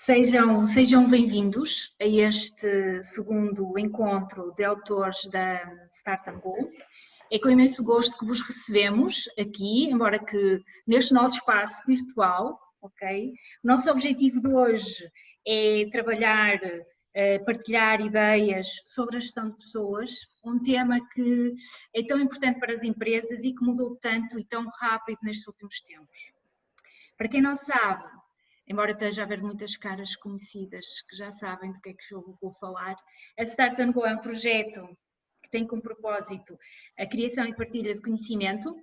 Sejam bem-vindos a este segundo encontro de autores da Start & Go. É com imenso gosto que vos recebemos aqui, embora que neste nosso espaço virtual, ok? O nosso objetivo de hoje é trabalhar, partilhar ideias sobre a gestão de pessoas, um tema que é tão importante para as empresas e que mudou tanto e tão rápido nestes últimos tempos. Para quem não sabe, embora esteja a haver muitas caras conhecidas que já sabem do que é que eu vou falar, a Start & Go é um projeto que tem como propósito a criação e partilha de conhecimento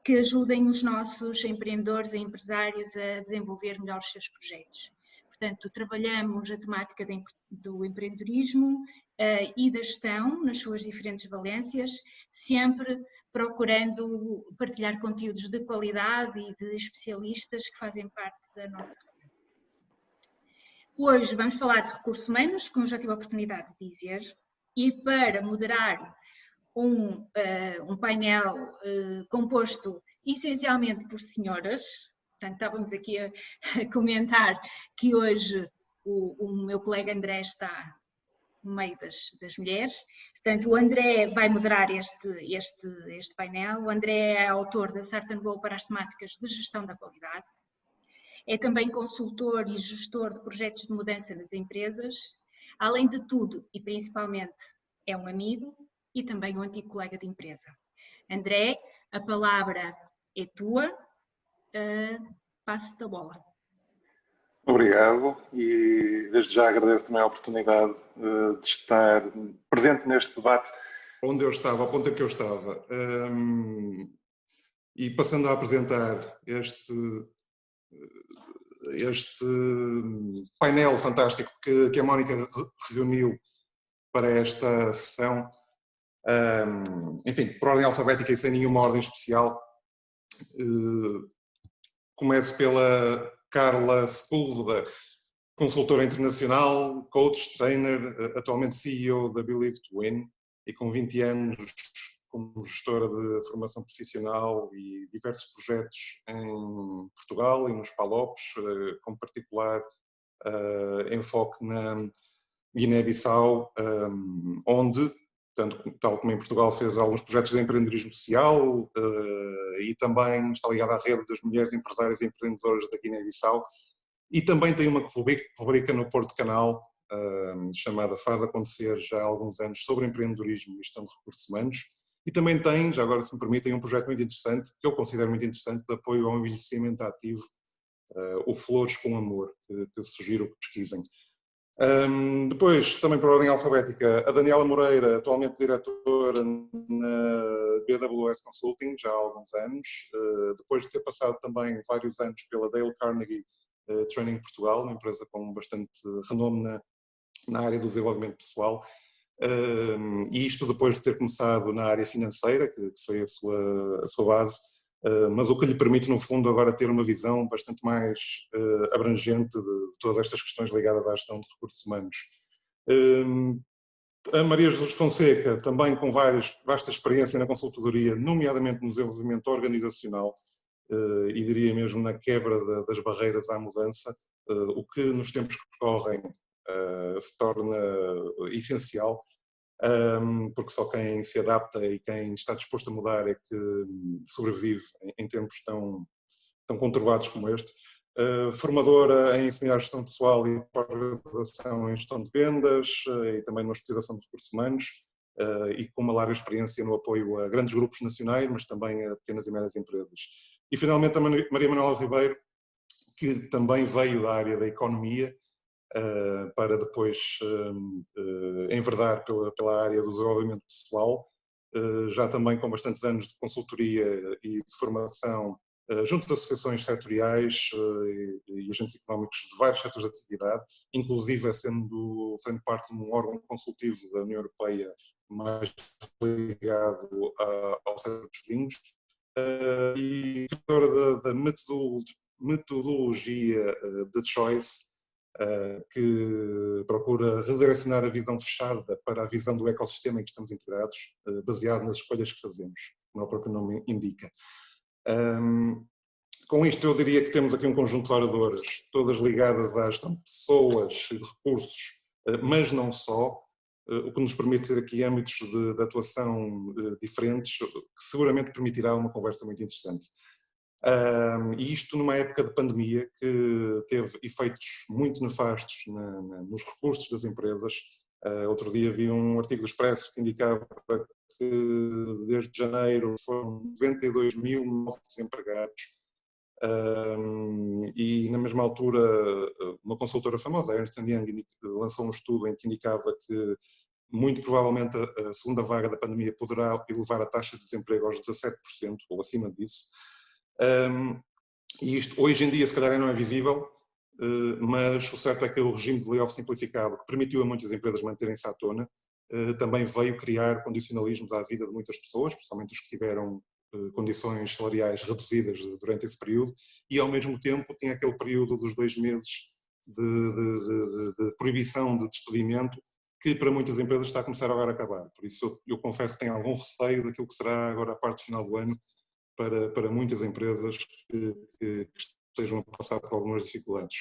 que ajudem os nossos empreendedores e empresários a desenvolver melhor os seus projetos. Portanto, trabalhamos a temática do empreendedorismo e da gestão nas suas diferentes valências, sempre procurando partilhar conteúdos de qualidade e de especialistas que fazem parte da nossa rede. Hoje vamos falar de recursos humanos, como já tive a oportunidade de dizer, e para moderar um painel composto essencialmente por senhoras. Portanto, estávamos aqui a comentar que hoje o meu colega André está no meio das mulheres. Portanto, o André vai moderar este painel. O André é autor da Start & Go para as temáticas de gestão da qualidade. É também consultor e gestor de projetos de mudança nas empresas. Além de tudo, e principalmente, é um amigo e também um antigo colega de empresa. André, a palavra é tua, passo-te a bola. Obrigado e desde já agradeço também a oportunidade de estar presente neste debate. Onde eu estava, ao ponto em que eu estava. E passando a apresentar este painel fantástico que a Mónica reuniu para esta sessão, enfim, por ordem alfabética e sem nenhuma ordem especial. Começo pela Carla Sepúlveda, consultora internacional, coach, trainer, atualmente CEO da Believe to Win e com 20 anos como gestora de formação profissional e diversos projetos em Portugal e nos Palopes, com particular enfoque na Guiné-Bissau, onde, tal como em Portugal, fez alguns projetos de empreendedorismo social e também está ligada à rede das mulheres empresárias e empreendedoras da Guiné-Bissau e também tem uma rubrica no Porto Canal chamada Faz Acontecer já há alguns anos sobre empreendedorismo e gestão de recursos humanos e também tem, já agora se me permitem, um projeto muito interessante, que eu considero muito interessante, de apoio ao envelhecimento ativo, o Flores com Amor, que sugiro que pesquisem. Depois, também por ordem alfabética, a Daniela Moreira, atualmente diretora na BWS Consulting, já há alguns anos, depois de ter passado também vários anos pela Dale Carnegie Training Portugal, uma empresa com bastante renome na área do desenvolvimento pessoal, e isto depois de ter começado na área financeira, que foi a sua base, mas o que lhe permite, no fundo, agora ter uma visão bastante mais abrangente de todas estas questões ligadas à gestão de recursos humanos. A Maria Jesus Fonseca, também com vasta experiência na consultoria, nomeadamente no desenvolvimento organizacional, e diria mesmo na quebra das barreiras à mudança, o que nos tempos que correm se torna essencial, porque só quem se adapta e quem está disposto a mudar é que sobrevive em tempos tão conturbados como este. Formadora em ensinar gestão pessoal e pós-graduação em gestão de vendas e também numa especialização de recursos humanos e com uma larga experiência no apoio a grandes grupos nacionais, mas também a pequenas e médias empresas. E finalmente a Maria Manuela Ribeiro, que também veio da área da economia, para depois enverdar pela área do desenvolvimento pessoal, já também com bastantes anos de consultoria e de formação junto de associações setoriais e agentes económicos de vários setores de atividade, inclusive sendo parte de um órgão consultivo da União Europeia mais ligado ao setor dos vinhos, e criadora da metodologia The Choice, que procura redirecionar a visão fechada para a visão do ecossistema em que estamos integrados, baseado nas escolhas que fazemos, como o próprio nome indica. Com isto eu diria que temos aqui um conjunto de oradoras, todas ligadas às pessoas e recursos, mas não só, o que nos permite ter aqui âmbitos de atuação diferentes, que seguramente permitirá uma conversa muito interessante. E isto numa época de pandemia que teve efeitos muito nefastos nos recursos das empresas. Outro dia vi um artigo do Expresso que indicava que desde janeiro foram 92 mil novos desempregados. E na mesma altura uma consultora famosa, a Ernst & Young, lançou um estudo em que indicava que muito provavelmente a segunda vaga da pandemia poderá elevar a taxa de desemprego aos 17% ou acima disso. E isto hoje em dia se calhar não é visível, mas o certo é que o regime de layoff simplificado, que permitiu a muitas empresas manterem-se à tona, também veio criar condicionalismos à vida de muitas pessoas, especialmente os que tiveram condições salariais reduzidas durante esse período, e ao mesmo tempo tinha aquele período dos 2 meses de proibição de despedimento, que para muitas empresas está a começar agora a acabar. Por isso eu confesso que tenho algum receio daquilo que será agora a parte final do ano para muitas empresas que estejam a passar por algumas dificuldades.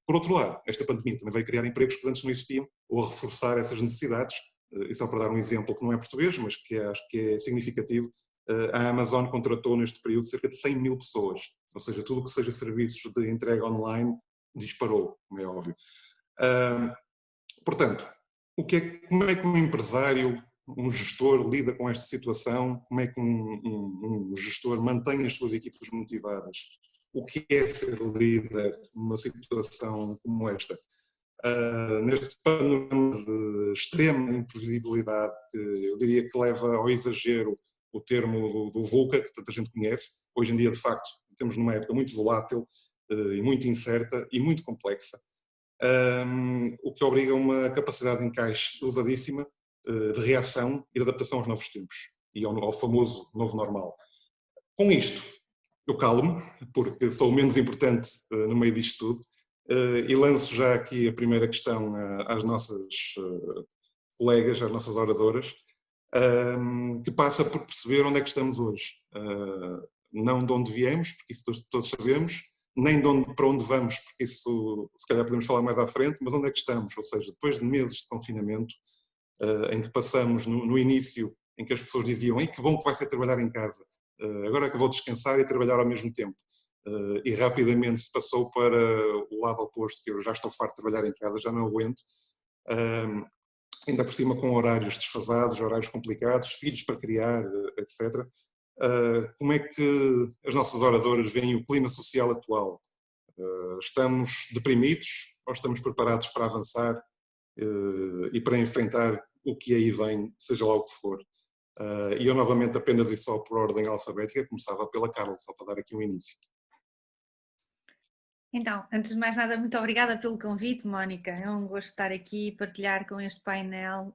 Por outro lado, esta pandemia também veio criar empregos que antes não existiam, ou a reforçar essas necessidades, e só para dar um exemplo que não é português, mas que acho que é significativo, a Amazon contratou neste período cerca de 100 mil pessoas, ou seja, tudo o que seja serviços de entrega online disparou, como é óbvio. Portanto, como é que um empresário, um gestor lida com esta situação? Como é que um gestor mantém as suas equipas motivadas? O que é ser líder numa situação como esta? Neste panorama de extrema imprevisibilidade, que eu diria que leva ao exagero o termo do VUCA, que tanta gente conhece, hoje em dia, de facto, temos numa época muito volátil e muito incerta e muito complexa, o que obriga a uma capacidade de encaixe elevadíssima, de reação e de adaptação aos novos tempos e ao famoso novo normal. Com isto, eu calo-me, porque sou o menos importante no meio disto tudo, e lanço já aqui a primeira questão às nossas colegas, às nossas oradoras, que passa por perceber onde é que estamos hoje. Não de onde viemos, porque isso todos sabemos, nem para onde vamos, porque isso se calhar podemos falar mais à frente, mas onde é que estamos? Ou seja, depois de meses de confinamento, em que passamos no início, em que as pessoas diziam: "Ei, que bom que vai ser trabalhar em casa, agora é que vou descansar e trabalhar ao mesmo tempo", e rapidamente se passou para o lado oposto, que eu já estou farto de trabalhar em casa, já não aguento, ainda por cima com horários desfasados, horários complicados, filhos para criar, etc. Como é que as nossas oradoras veem o clima social atual? Estamos deprimidos ou estamos preparados para avançar e para enfrentar o que aí vem, seja lá o que for? E eu novamente, apenas e só por ordem alfabética, começava pela Carla, só para dar aqui um início. Então, antes de mais nada, muito obrigada pelo convite, Mónica. É um gosto estar aqui e partilhar com este painel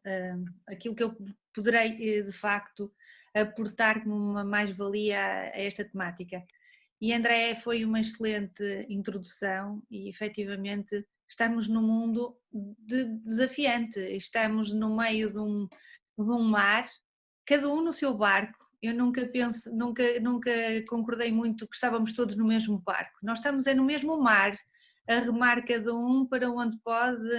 aquilo que eu poderei, de facto, aportar como uma mais-valia a esta temática. E André, foi uma excelente introdução e, efetivamente, estamos num mundo desafiante, estamos no meio de um mar, cada um no seu barco. Eu nunca concordei muito que estávamos todos no mesmo barco. Nós estamos no mesmo mar, a remar cada um para onde pode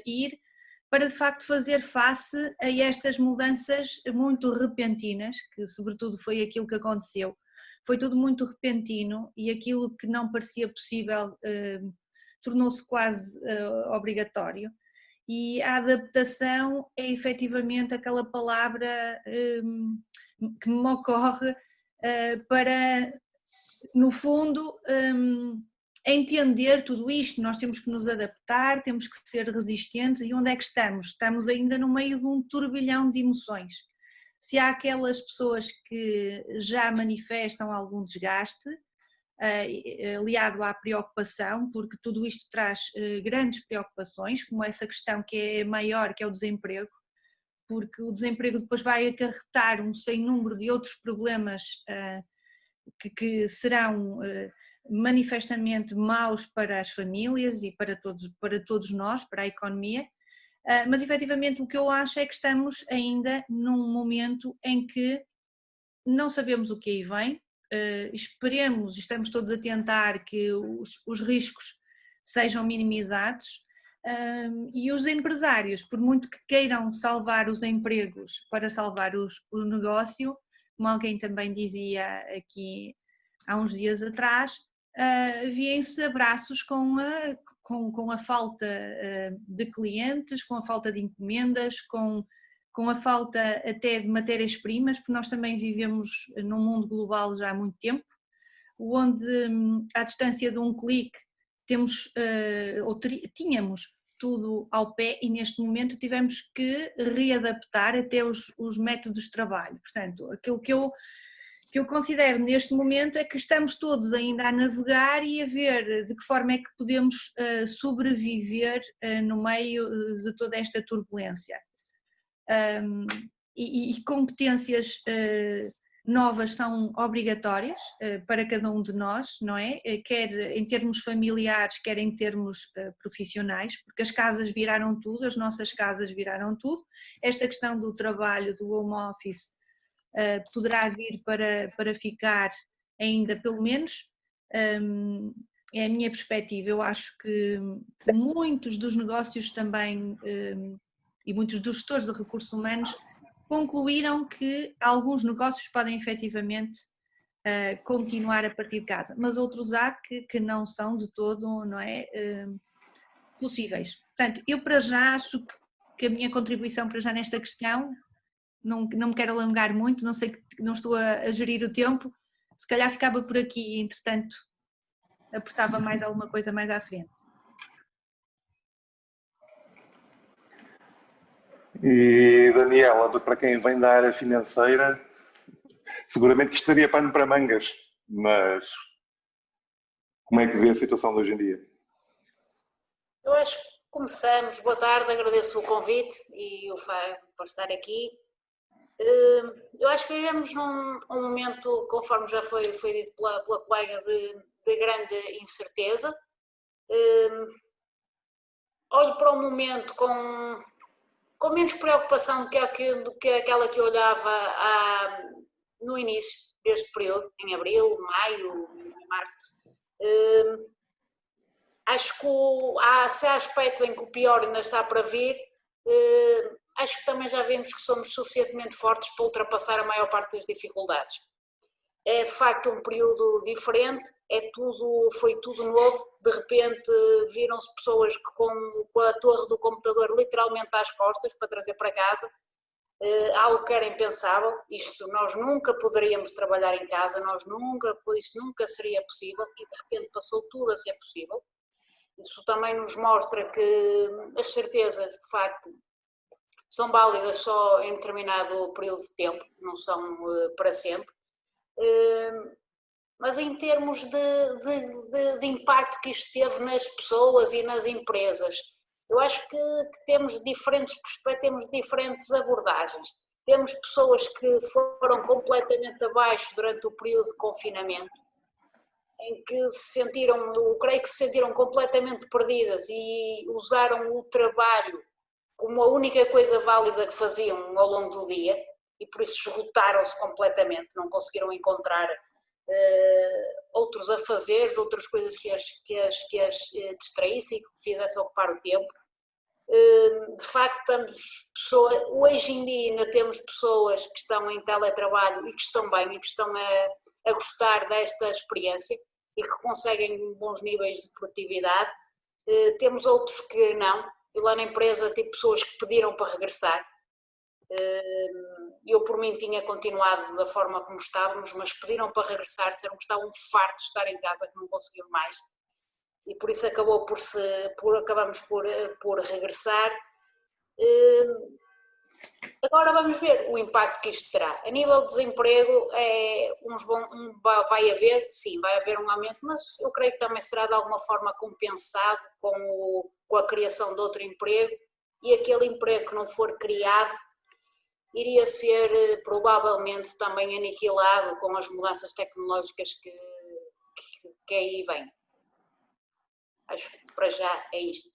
ir, para de facto fazer face a estas mudanças muito repentinas, que sobretudo foi aquilo que aconteceu. Foi tudo muito repentino e aquilo que não parecia possível tornou-se quase obrigatório. E a adaptação é efetivamente aquela palavra que me ocorre para, no fundo, entender tudo isto. Nós temos que nos adaptar, temos que ser resistentes. E onde é que estamos? Estamos ainda no meio de um turbilhão de emoções. Se há aquelas pessoas que já manifestam algum desgaste, aliado à preocupação, porque tudo isto traz grandes preocupações, como essa questão que é maior, que é o desemprego, porque o desemprego depois vai acarretar um sem número de outros problemas que serão manifestamente maus para as famílias e para todos nós, para a economia, mas efetivamente o que eu acho é que estamos ainda num momento em que não sabemos o que aí vem, esperemos, estamos todos a tentar que os riscos sejam minimizados, e os empresários, por muito que queiram salvar os empregos para salvar o negócio, como alguém também dizia aqui há uns dias atrás, vêm-se a braços com a falta de clientes, com a falta de encomendas, com a falta até de matérias-primas, porque nós também vivemos num mundo global já há muito tempo, onde à distância de um clique tínhamos tudo ao pé e neste momento tivemos que readaptar até os métodos de trabalho. Portanto, aquilo que eu considero neste momento é que estamos todos ainda a navegar e a ver de que forma é que podemos sobreviver no meio de toda esta turbulência. E competências novas são obrigatórias para cada um de nós, não é? Quer em termos familiares, quer em termos profissionais, porque as casas viraram tudo, as nossas casas viraram tudo. Esta questão do trabalho, do home office, poderá vir para ficar ainda, pelo menos, é a minha perspectiva. Eu acho que muitos dos negócios também e muitos dos gestores de recursos humanos concluíram que alguns negócios podem efetivamente continuar a partir de casa, mas outros há que não são de todo, não é, possíveis. Portanto, eu para já acho que a minha contribuição para já nesta questão, não me quero alongar muito, não sei, não estou a gerir o tempo, se calhar ficava por aqui, entretanto aportava mais alguma coisa mais à frente. E Daniela, para quem vem da área financeira, seguramente que estaria pano para mangas, mas como é que vê a situação de hoje em dia? Eu acho que começamos. Boa tarde, agradeço o convite e o Fábio por estar aqui. Eu acho que vivemos num momento, conforme já foi dito pela colega, de grande incerteza. Olho para o momento com menos preocupação do que aquela que eu olhava no início deste período, em abril, maio, março. Acho que se há aspectos em que o pior ainda está para vir, acho que também já vimos que somos suficientemente fortes para ultrapassar a maior parte das dificuldades. É de facto um período diferente, foi tudo novo, de repente viram-se pessoas que com a torre do computador literalmente às costas para trazer para casa, algo que era impensável. Nós nunca poderíamos trabalhar em casa, isto nunca seria possível e de repente passou tudo a ser possível. Isso também nos mostra que as certezas de facto são válidas só em determinado período de tempo, não são para sempre. Mas em termos de impacto que isto teve nas pessoas e nas empresas, eu acho que temos diferentes perspectivas, temos diferentes abordagens. Temos pessoas que foram completamente abaixo durante o período de confinamento, em que eu creio que se sentiram completamente perdidas e usaram o trabalho como a única coisa válida que faziam ao longo do dia e por isso esgotaram-se completamente, não conseguiram encontrar outros afazeres, outras coisas que as distraíssem e que fizessem ocupar o tempo. De facto, hoje em dia ainda temos pessoas que estão em teletrabalho e que estão bem e que estão a gostar desta experiência e que conseguem bons níveis de produtividade. Temos outros que não. Eu lá na empresa tive pessoas que pediram para regressar. Eu por mim tinha continuado da forma como estávamos, mas pediram para regressar, disseram que estavam fartos de estar em casa, que não conseguiam mais. E por isso acabamos por regressar. Agora vamos ver o impacto que isto terá. A nível de desemprego, vai haver um aumento, mas eu creio que também será de alguma forma compensado com a criação de outro emprego, e aquele emprego que não for criado iria ser provavelmente também aniquilado com as mudanças tecnológicas que aí vêm. Acho que para já é isto.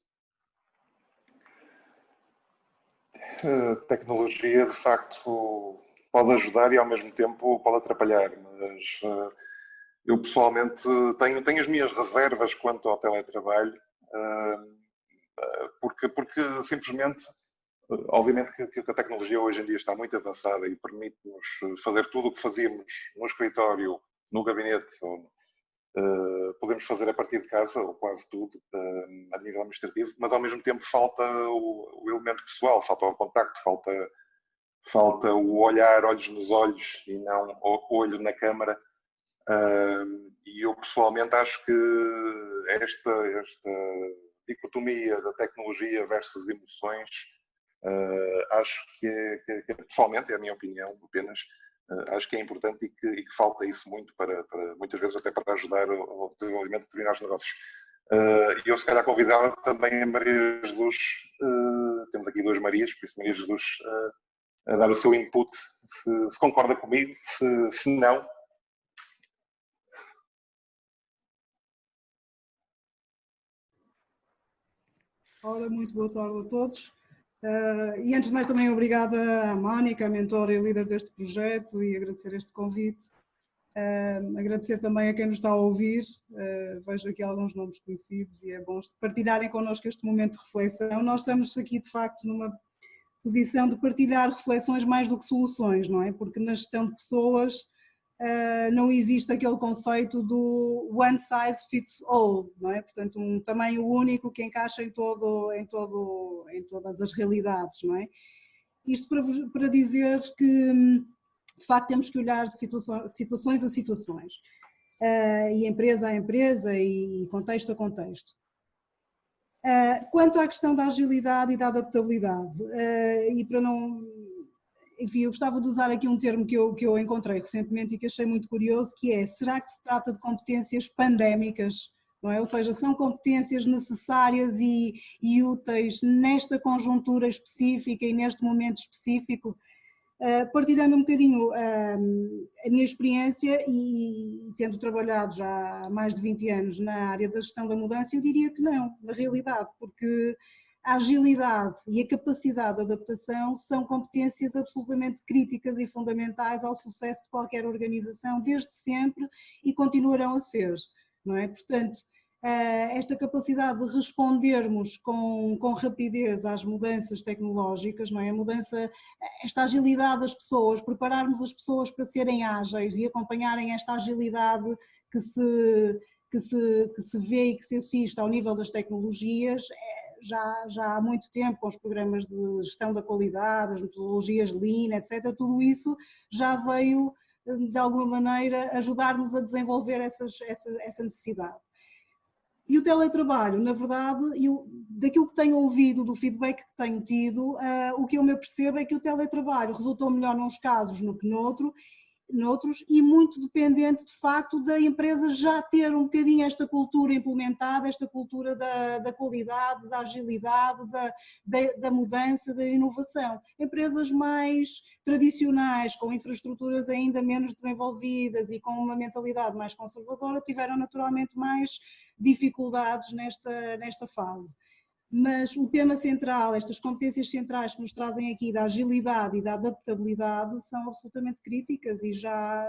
A tecnologia, de facto, pode ajudar e ao mesmo tempo pode atrapalhar, mas Eu pessoalmente tenho as minhas reservas quanto ao teletrabalho, porque simplesmente, obviamente que a tecnologia hoje em dia está muito avançada e permite-nos fazer tudo o que fazíamos no escritório, no gabinete, podemos fazer a partir de casa, ou quase tudo, a nível administrativo, mas ao mesmo tempo falta o elemento pessoal, falta o contacto, falta o olhar olhos nos olhos e não o olho na câmara. E eu pessoalmente acho que esta dicotomia da tecnologia versus emoções, acho que pessoalmente, é a minha opinião apenas, acho que é importante e que falta isso muito para muitas vezes até para ajudar ao desenvolvimento de determinados negócios. E eu se calhar convidava também a Maria Jesus, temos aqui duas Marias, por isso Maria Jesus a dar o seu input, se concorda comigo, se não. Ora, muito boa tarde a todos. E antes de mais também obrigada à Mónica, a mentora e líder deste projeto, e agradecer este convite. Agradecer também a quem nos está a ouvir. Vejo aqui alguns nomes conhecidos e é bom partilharem connosco este momento de reflexão. Nós estamos aqui de facto numa posição de partilhar reflexões mais do que soluções, não é? Porque na gestão de pessoas não existe aquele conceito do one size fits all, não é? Portanto, um tamanho único que encaixa em todas as realidades, não é? Isto para dizer que, de facto, temos que olhar situações a situações, e empresa a empresa e contexto a contexto. Quanto à questão da agilidade e da adaptabilidade, e para não... Enfim, eu gostava de usar aqui um termo que eu encontrei recentemente e que achei muito curioso, que é: será que se trata de competências pandémicas? Não é? Ou seja, são competências necessárias e úteis nesta conjuntura específica e neste momento específico? Partilhando um bocadinho a minha experiência e tendo trabalhado já há mais de 20 anos na área da gestão da mudança, eu diria que não, na realidade, porque a agilidade e a capacidade de adaptação são competências absolutamente críticas e fundamentais ao sucesso de qualquer organização, desde sempre, e continuarão a ser, não é? Portanto, esta capacidade de respondermos com rapidez às mudanças tecnológicas, não é? A mudança, esta agilidade das pessoas, prepararmos as pessoas para serem ágeis e acompanharem esta agilidade que se vê e que se assiste ao nível das tecnologias, já há muito tempo, com os programas de gestão da qualidade, as metodologias Lean, etc., tudo isso já veio, de alguma maneira, ajudar-nos a desenvolver essa necessidade. E o teletrabalho, na verdade, daquilo que tenho ouvido, do feedback que tenho tido, o que eu me apercebo é que o teletrabalho resultou melhor nos casos do que noutros, e muito dependente de facto da empresa já ter um bocadinho esta cultura implementada, esta cultura da qualidade, da agilidade, da mudança, da inovação. Empresas mais tradicionais, com infraestruturas ainda menos desenvolvidas e com uma mentalidade mais conservadora, tiveram naturalmente mais dificuldades nesta fase. Mas o tema central, estas competências centrais que nos trazem aqui da agilidade e da adaptabilidade são absolutamente críticas e já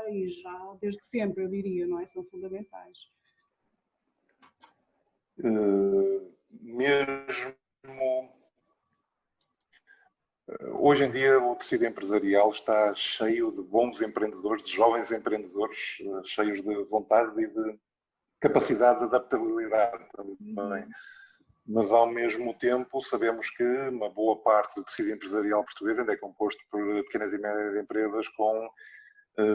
desde sempre, eu diria, não é? São fundamentais. Mesmo hoje em dia o tecido empresarial está cheio de bons empreendedores, de jovens empreendedores, cheios de vontade e de capacidade de adaptabilidade também. Mas ao mesmo tempo sabemos que uma boa parte do tecido empresarial português ainda é composto por pequenas e médias empresas com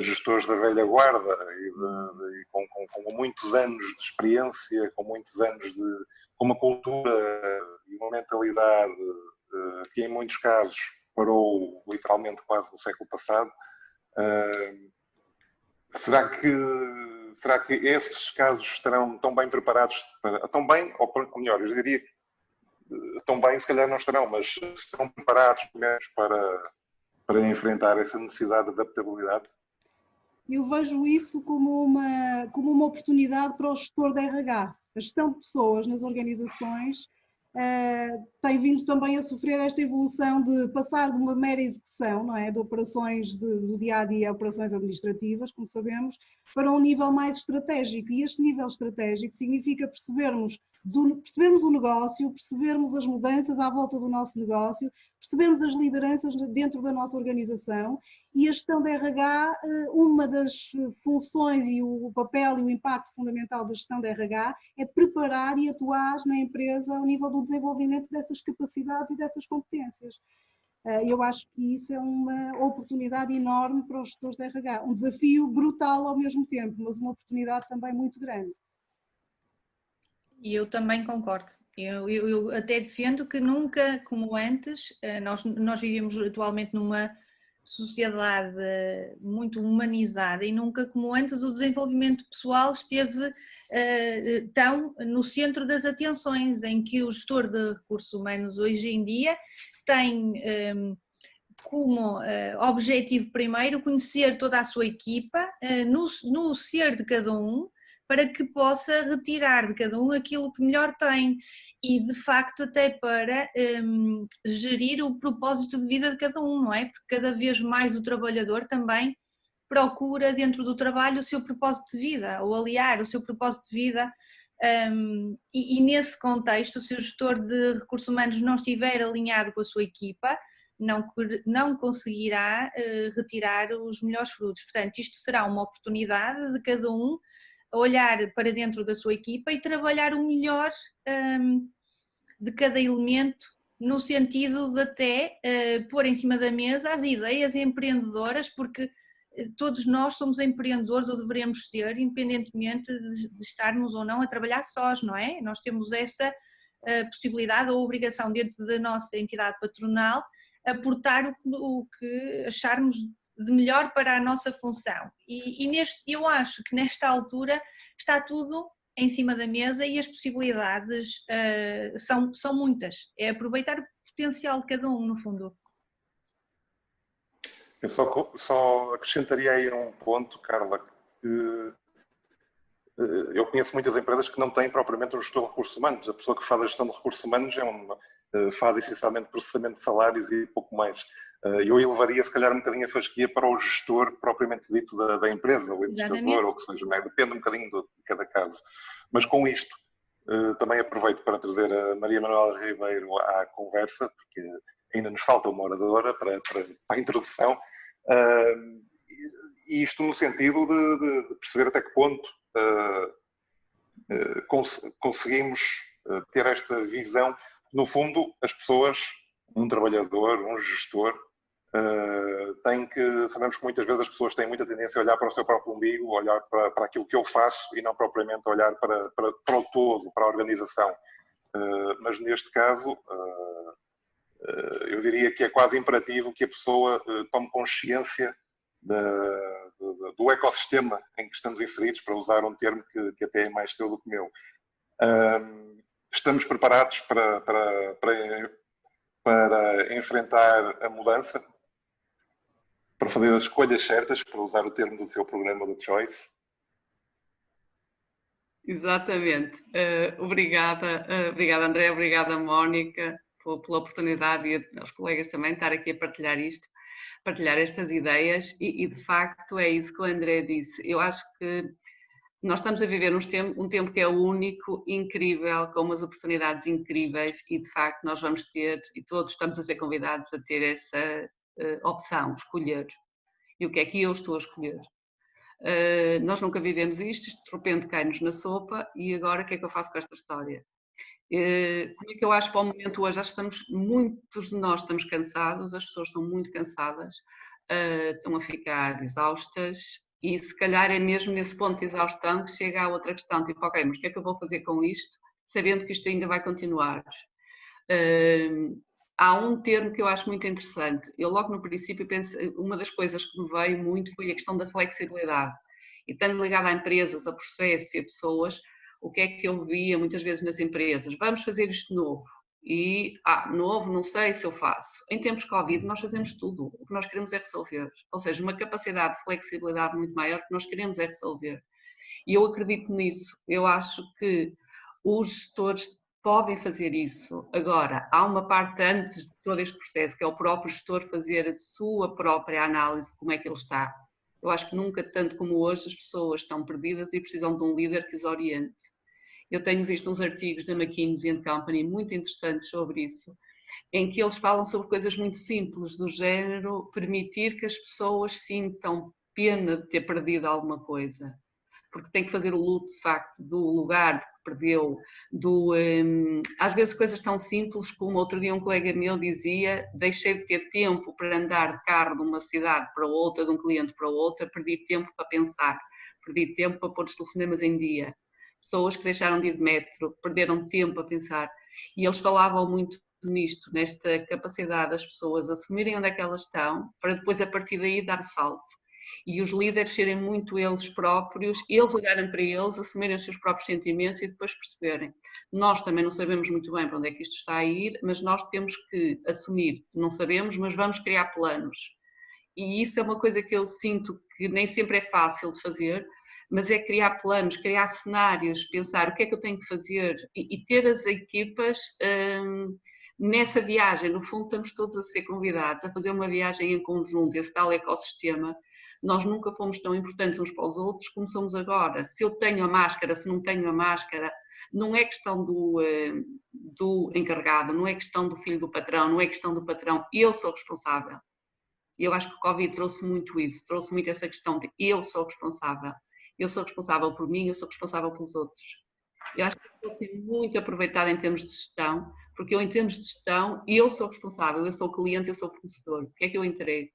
gestores da velha guarda e com muitos anos de experiência, com muitos anos com uma cultura e uma mentalidade que em muitos casos parou literalmente quase no século passado. Será que esses casos estarão tão bem preparados, tão bem, ou melhor, eu diria que tão bem se calhar não estarão, mas estão preparados pelo menos para enfrentar essa necessidade de adaptabilidade? Eu vejo isso como uma oportunidade para o gestor de RH. A gestão de pessoas nas organizações tem vindo também a sofrer esta evolução de passar de uma mera execução, não é, de operações do dia-a-dia, operações administrativas, como sabemos, para um nível mais estratégico. E este nível estratégico significa percebermos o negócio, percebermos as mudanças à volta do nosso negócio, percebermos as lideranças dentro da nossa organização, e a gestão de RH, uma das funções e o papel e o impacto fundamental da gestão de RH é preparar e atuar na empresa ao nível do desenvolvimento dessas capacidades e dessas competências. Eu acho que isso é uma oportunidade enorme para os gestores de RH, um desafio brutal ao mesmo tempo, mas uma oportunidade também muito grande. E eu também concordo. Eu até defendo que nunca, como antes, nós vivemos atualmente numa sociedade muito humanizada e nunca, como antes, o desenvolvimento pessoal esteve tão no centro das atenções, em que o gestor de recursos humanos hoje em dia tem como objetivo primeiro conhecer toda a sua equipa, no ser de cada um, para que possa retirar de cada um aquilo que melhor tem e de facto até para gerir o propósito de vida de cada um, não é? Porque cada vez mais o trabalhador também procura dentro do trabalho o seu propósito de vida, ou aliar o seu propósito de vida, e nesse contexto, se o gestor de recursos humanos não estiver alinhado com a sua equipa, não conseguirá retirar os melhores frutos. Portanto, isto será uma oportunidade de cada um olhar para dentro da sua equipa e trabalhar o melhor de cada elemento, no sentido de até pôr em cima da mesa as ideias empreendedoras, porque todos nós somos empreendedores, ou deveremos ser, independentemente de estarmos ou não a trabalhar sós, não é? Nós temos essa possibilidade ou obrigação dentro da nossa entidade patronal aportar o que acharmos de melhor para a nossa função. Eu acho que nesta altura está tudo em cima da mesa e as possibilidades são muitas. É aproveitar o potencial de cada um, no fundo. Eu só acrescentaria aí um ponto, Carla, que eu conheço muitas empresas que não têm propriamente um gestor de recursos humanos. A pessoa que faz a gestão de recursos humanos faz essencialmente processamento de salários e pouco mais. Eu elevaria, se calhar, um bocadinho a fasquia para o gestor propriamente dito da empresa, o administrador, ou o que seja, né? Depende um bocadinho de cada caso. Mas com isto, também aproveito para trazer a Maria Manuela Ribeiro à conversa, porque ainda nos falta uma oradora para a introdução, e isto no sentido de perceber até que ponto conseguimos ter esta visão. No fundo, as pessoas, um trabalhador, um gestor, sabemos que muitas vezes as pessoas têm muita tendência a olhar para o seu próprio umbigo, olhar para aquilo que eu faço e não propriamente olhar para o todo, para a organização. Mas neste caso, eu diria que é quase imperativo que a pessoa tome consciência do ecossistema em que estamos inseridos, para usar um termo que até é mais seu do que meu. Estamos preparados para enfrentar a mudança, para fazer as escolhas certas, para usar o termo do seu programa do Choice. Exatamente. Obrigada, André, obrigada, Mónica, pela oportunidade, e aos colegas também, de estar aqui a partilhar estas ideias, e de facto é isso que o André disse. Eu acho que nós estamos a viver um tempo que é único, incrível, com umas oportunidades incríveis, e de facto nós vamos ter, e todos estamos a ser convidados a ter essa opção, escolher. E o que é que eu estou a escolher? Nós nunca vivemos isto de repente cai-nos na sopa, e agora o que é que eu faço com esta história? Como é que eu acho para o momento hoje? Acho que muitos de nós estamos cansados, as pessoas estão muito cansadas, estão a ficar exaustas, e se calhar é mesmo nesse ponto de exaustão que chega a outra questão, tipo, ok, mas o que é que eu vou fazer com isto, sabendo que isto ainda vai continuar? Há um termo que eu acho muito interessante. Eu logo no princípio penso, uma das coisas que me veio muito foi a questão da flexibilidade. E estando ligada a empresas, a processos e a pessoas, o que é que eu via muitas vezes nas empresas? Vamos fazer isto novo. E, novo, não sei se eu faço. Em tempos de Covid nós fazemos tudo. O que nós queremos é resolver. Ou seja, uma capacidade de flexibilidade muito maior, que nós queremos é resolver. E eu acredito nisso. Eu acho que os gestores podem fazer isso. Agora, há uma parte antes de todo este processo, que é o próprio gestor fazer a sua própria análise de como é que ele está. Eu acho que nunca, tanto como hoje, as pessoas estão perdidas e precisam de um líder que os oriente. Eu tenho visto uns artigos da McKinsey & Company muito interessantes sobre isso, em que eles falam sobre coisas muito simples, do género permitir que as pessoas sintam pena de ter perdido alguma coisa, porque tem que fazer o luto, de facto, do lugar que perdeu, às vezes coisas tão simples como outro dia um colega meu dizia: deixei de ter tempo para andar de carro de uma cidade para outra, de um cliente para outra, perdi tempo para pensar, perdi tempo para pôr os telefonemas em dia. Pessoas que deixaram de ir de metro, perderam tempo a pensar, e eles falavam muito nisto, nesta capacidade das pessoas assumirem onde é que elas estão, para depois a partir daí dar o salto. E os líderes serem muito eles próprios, eles olharem para eles, assumirem os seus próprios sentimentos e depois perceberem. Nós também não sabemos muito bem para onde é que isto está a ir, mas nós temos que assumir, não sabemos, mas vamos criar planos. E isso é uma coisa que eu sinto que nem sempre é fácil de fazer, mas é criar planos, criar cenários, pensar o que é que eu tenho que fazer e ter as equipas nessa viagem. No fundo, estamos todos a ser convidados a fazer uma viagem em conjunto, esse tal ecossistema. Nós nunca fomos tão importantes uns para os outros como somos agora. Se eu tenho a máscara, se não tenho a máscara, não é questão do encarregado, não é questão do filho do patrão, não é questão do patrão, eu sou responsável. E eu acho que o Covid trouxe muito isso, trouxe muito essa questão de eu sou responsável por mim, eu sou responsável pelos outros. Eu acho que isso pode ser muito aproveitado em termos de gestão, porque eu em termos de gestão, eu sou responsável, eu sou o cliente, eu sou o fornecedor, o que é que eu entrego?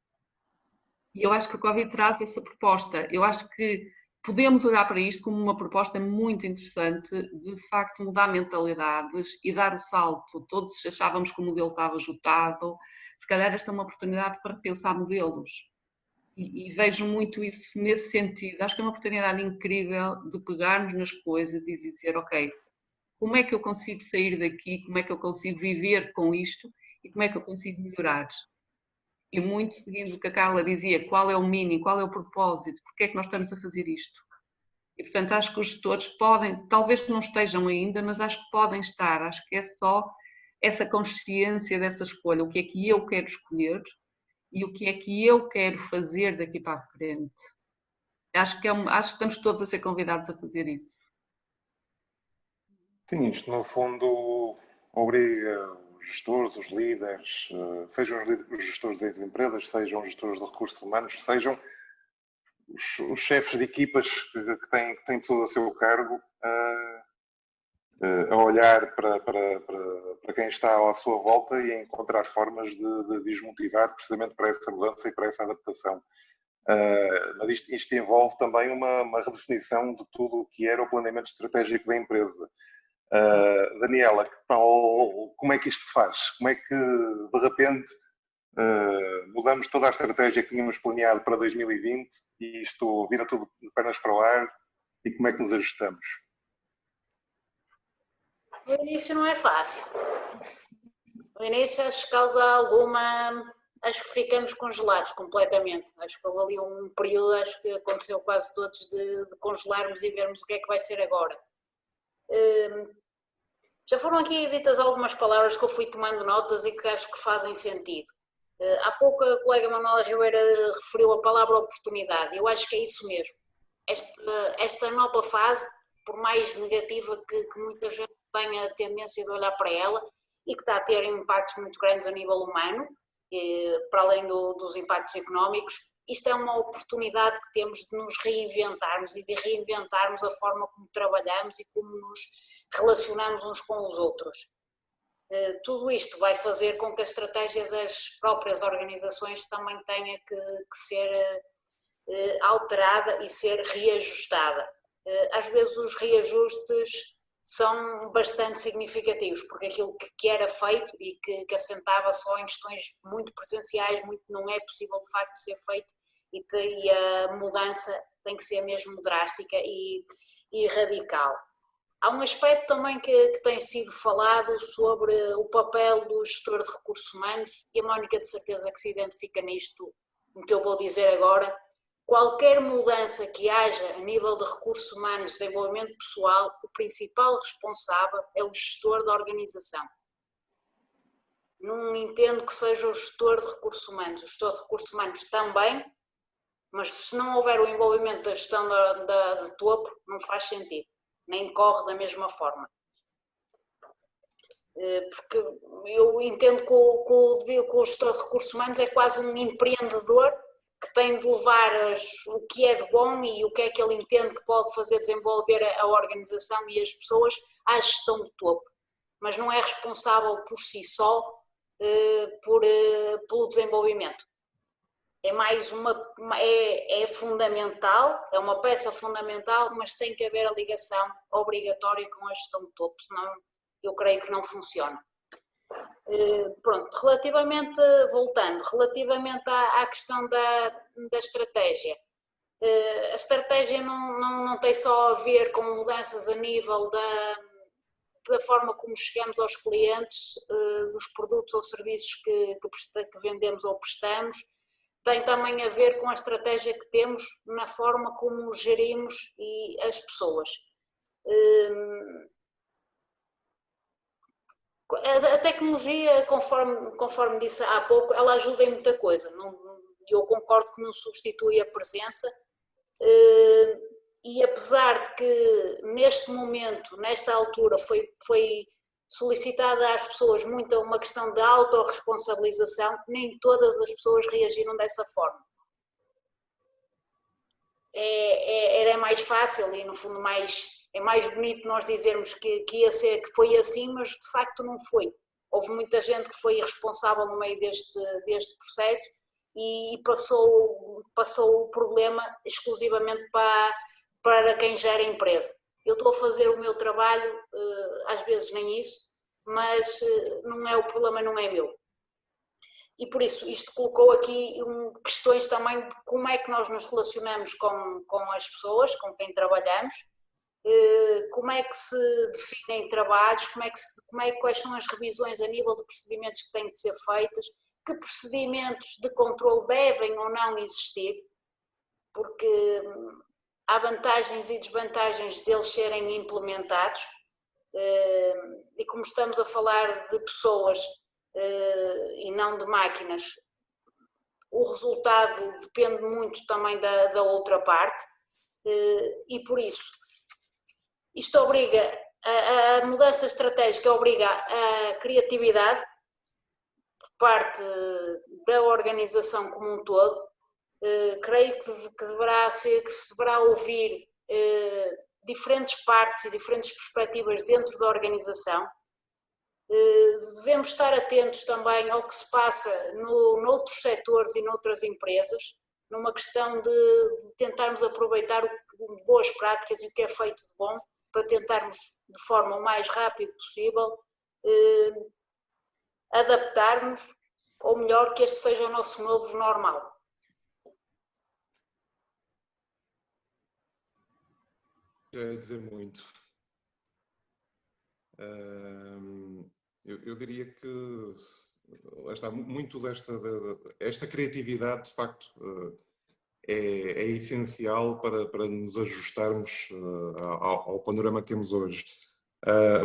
E eu acho que o Covid traz essa proposta. Eu acho que podemos olhar para isto como uma proposta muito interessante, de facto mudar mentalidades e dar o salto. Todos achávamos que o modelo estava esgotado, se calhar esta é uma oportunidade para repensar modelos. E vejo muito isso nesse sentido. Acho que é uma oportunidade incrível de pegarmos nas coisas e dizer, ok, como é que eu consigo sair daqui, como é que eu consigo viver com isto e como é que eu consigo melhorar? E muito seguindo o que a Carla dizia, qual é o meaning, qual é o propósito, porque é que nós estamos a fazer isto? E portanto acho que os gestores podem, talvez não estejam ainda, mas acho que podem estar, acho que é só essa consciência dessa escolha, o que é que eu quero escolher e o que é que eu quero fazer daqui para a frente. Acho que estamos todos a ser convidados a fazer isso. Sim, isto no fundo obriga os gestores, os líderes, sejam os gestores das empresas, sejam os gestores de recursos humanos, sejam os chefes de equipas que têm pessoas a seu cargo, a olhar para quem está à sua volta e a encontrar formas de desmotivar precisamente para essa mudança e para essa adaptação. Mas isto envolve também uma redefinição de tudo o que era o planeamento estratégico da empresa. Daniela, como é que isto se faz? Como é que, de repente, mudamos toda a estratégia que tínhamos planeado para 2020 e isto vira tudo de pernas para o ar? E como é que nos ajustamos? O início não é fácil. O início acho que causa alguma... Acho que ficamos congelados completamente. Acho que houve ali um período, acho que aconteceu quase todos, de congelarmos e vermos o que é que vai ser agora. Já foram aqui ditas algumas palavras que eu fui tomando notas e que acho que fazem sentido. Há pouco a colega Manuela Ribeira referiu a palavra oportunidade. Eu acho que é isso mesmo. Esta nova fase, por mais negativa que muita gente tenha a tendência de olhar para ela e que está a ter impactos muito grandes a nível humano, para além dos impactos económicos, isto é uma oportunidade que temos de nos reinventarmos e de reinventarmos a forma como trabalhamos e como nos relacionamos uns com os outros. Tudo isto vai fazer com que a estratégia das próprias organizações também tenha que ser alterada e ser reajustada. Às vezes os reajustes são bastante significativos, porque aquilo que era feito e que assentava só em questões muito presenciais, não é possível de facto ser feito e a mudança tem que ser mesmo drástica e radical. Há um aspecto também que tem sido falado sobre o papel do gestor de recursos humanos, e a Mónica de certeza que se identifica nisto, no que eu vou dizer agora, qualquer mudança que haja a nível de recursos humanos, desenvolvimento pessoal, o principal responsável é o gestor da organização. Não entendo que seja o gestor de recursos humanos. O gestor de recursos humanos também, mas se não houver o envolvimento da gestão de topo, não faz sentido, nem corre da mesma forma. Porque eu entendo que o gestor de recursos humanos é quase um empreendedor que tem de levar o que é de bom e o que é que ele entende que pode fazer desenvolver a organização e as pessoas à gestão de topo, mas não é responsável por si só pelo desenvolvimento. É mais é fundamental, é uma peça fundamental, mas tem que haver a ligação obrigatória com a gestão de topo, senão eu creio que não funciona. Pronto, relativamente à questão da estratégia, a estratégia não tem só a ver com mudanças a nível da forma como chegamos aos clientes, dos produtos ou serviços que vendemos ou prestamos, tem também a ver com a estratégia que temos na forma como gerimos as pessoas. A tecnologia, conforme disse há pouco, ela ajuda em muita coisa. Eu concordo que não substitui a presença, e apesar de que neste momento, nesta altura, foi solicitada às pessoas muito uma questão de autorresponsabilização, nem todas as pessoas reagiram dessa forma. Era mais fácil e, no fundo, é mais bonito nós dizermos que foi assim, mas de facto não foi. Houve muita gente que foi irresponsável no meio deste processo e passou o problema exclusivamente para quem gera a empresa. Eu estou a fazer o meu trabalho, às vezes nem isso, mas o problema não é meu. E por isso isto colocou aqui questões também de como é que nós nos relacionamos com as pessoas, com quem trabalhamos, como é que se definem trabalhos, quais são as revisões a nível de procedimentos que têm de ser feitas, que procedimentos de controle devem ou não existir, porque há vantagens e desvantagens deles serem implementados, e como estamos a falar de pessoas e não de máquinas, o resultado depende muito também da outra parte, e por isso isto obriga, a mudança estratégica obriga a criatividade por parte da organização como um todo. Creio que se deverá ouvir diferentes partes e diferentes perspectivas dentro da organização. Devemos estar atentos também ao que se passa noutros setores e noutras empresas, numa questão de tentarmos aproveitar boas práticas e o que é feito de bom, para tentarmos de forma o mais rápida possível adaptarmos, ou melhor, que este seja o nosso novo normal. É dizer muito. Eu diria que está muito esta criatividade, de facto, é essencial para nos ajustarmos ao panorama que temos hoje.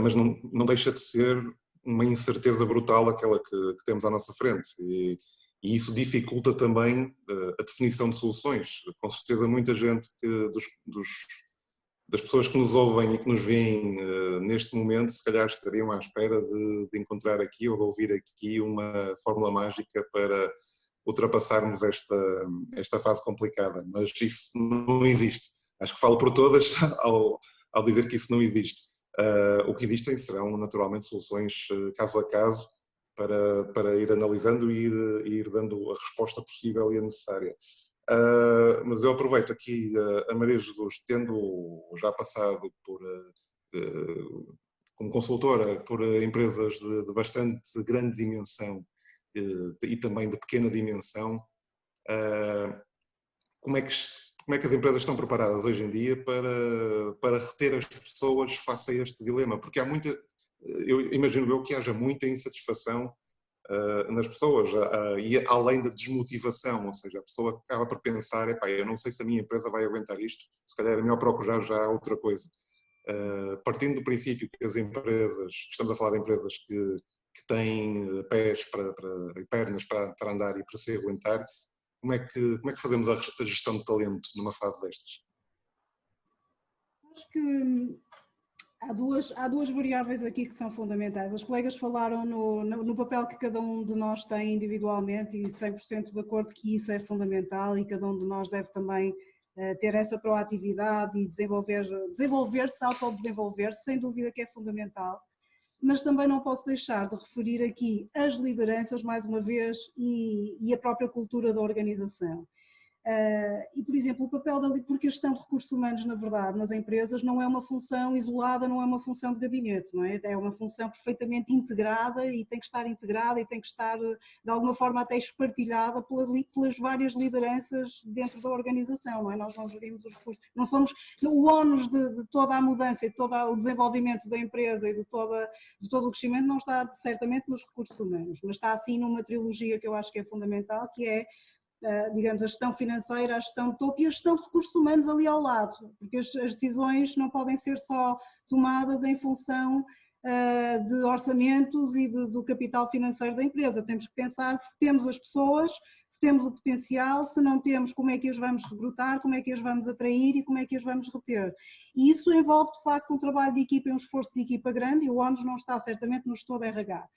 Mas não deixa de ser uma incerteza brutal aquela que temos à nossa frente. E isso dificulta também a definição de soluções. Com certeza muita gente das pessoas que nos ouvem e que nos veem neste momento, se calhar estariam à espera de encontrar aqui ou de ouvir aqui uma fórmula mágica para ultrapassarmos esta fase complicada, mas isso não existe. Acho que falo por todas ao dizer que isso não existe. O que existem serão naturalmente soluções caso a caso para ir analisando e ir dando a resposta possível e a necessária. Mas eu aproveito aqui a Maria Jesus, tendo já passado como consultora por empresas de bastante grande dimensão e também de pequena dimensão, como é que as empresas estão preparadas hoje em dia para reter as pessoas face a este dilema? Porque há eu imagino que haja muita insatisfação nas pessoas, e além da desmotivação, ou seja, a pessoa acaba por pensar, epá, eu não sei se a minha empresa vai aguentar isto, se calhar é melhor procurar já outra coisa. Partindo do princípio que as empresas, estamos a falar de empresas que têm pés e pernas para andar e para se aguentar, como é que fazemos a gestão de talento numa fase destas? Acho que há duas variáveis aqui que são fundamentais. As colegas falaram no papel que cada um de nós tem individualmente e 100% de acordo que isso é fundamental e cada um de nós deve também ter essa proatividade e desenvolver-se, autodesenvolver-se, sem dúvida que é fundamental. Mas também não posso deixar de referir aqui as lideranças, mais uma vez, e a própria cultura da organização. E, por exemplo, o papel porque a gestão de recursos humanos, na verdade, nas empresas não é uma função isolada, não é uma função de gabinete, não é? É uma função perfeitamente integrada e tem que estar integrada e tem que estar, de alguma forma, até espartilhada pelas várias lideranças dentro da organização, não é? Nós não gerimos os recursos, não somos, o ónus de toda a mudança e de todo o desenvolvimento da empresa e de todo o crescimento não está certamente nos recursos humanos, mas está assim numa trilogia que eu acho que é fundamental, que é, digamos, a gestão financeira, a gestão de topo e a gestão de recursos humanos ali ao lado, porque as decisões não podem ser só tomadas em função de orçamentos e do capital financeiro da empresa. Temos que pensar se temos as pessoas, se temos o potencial, se não temos, como é que as vamos recrutar, como é que as vamos atrair e como é que as vamos reter. E isso envolve, de facto, um trabalho de equipa e um esforço de equipa grande, e o ONU não está certamente no gestor de RH.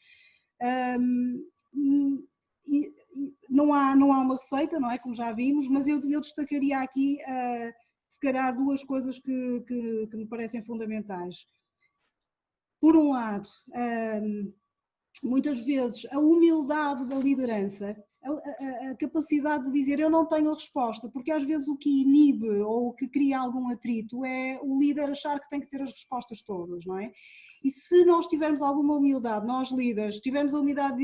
Não há uma receita, não é, como já vimos, mas eu destacaria aqui, se calhar, duas coisas que me parecem fundamentais. Por um lado, muitas vezes a humildade da liderança, a capacidade de dizer eu não tenho a resposta, porque às vezes o que inibe ou o que cria algum atrito é o líder achar que tem que ter as respostas todas, não é? E se nós tivermos alguma humildade, nós líderes, tivermos a humildade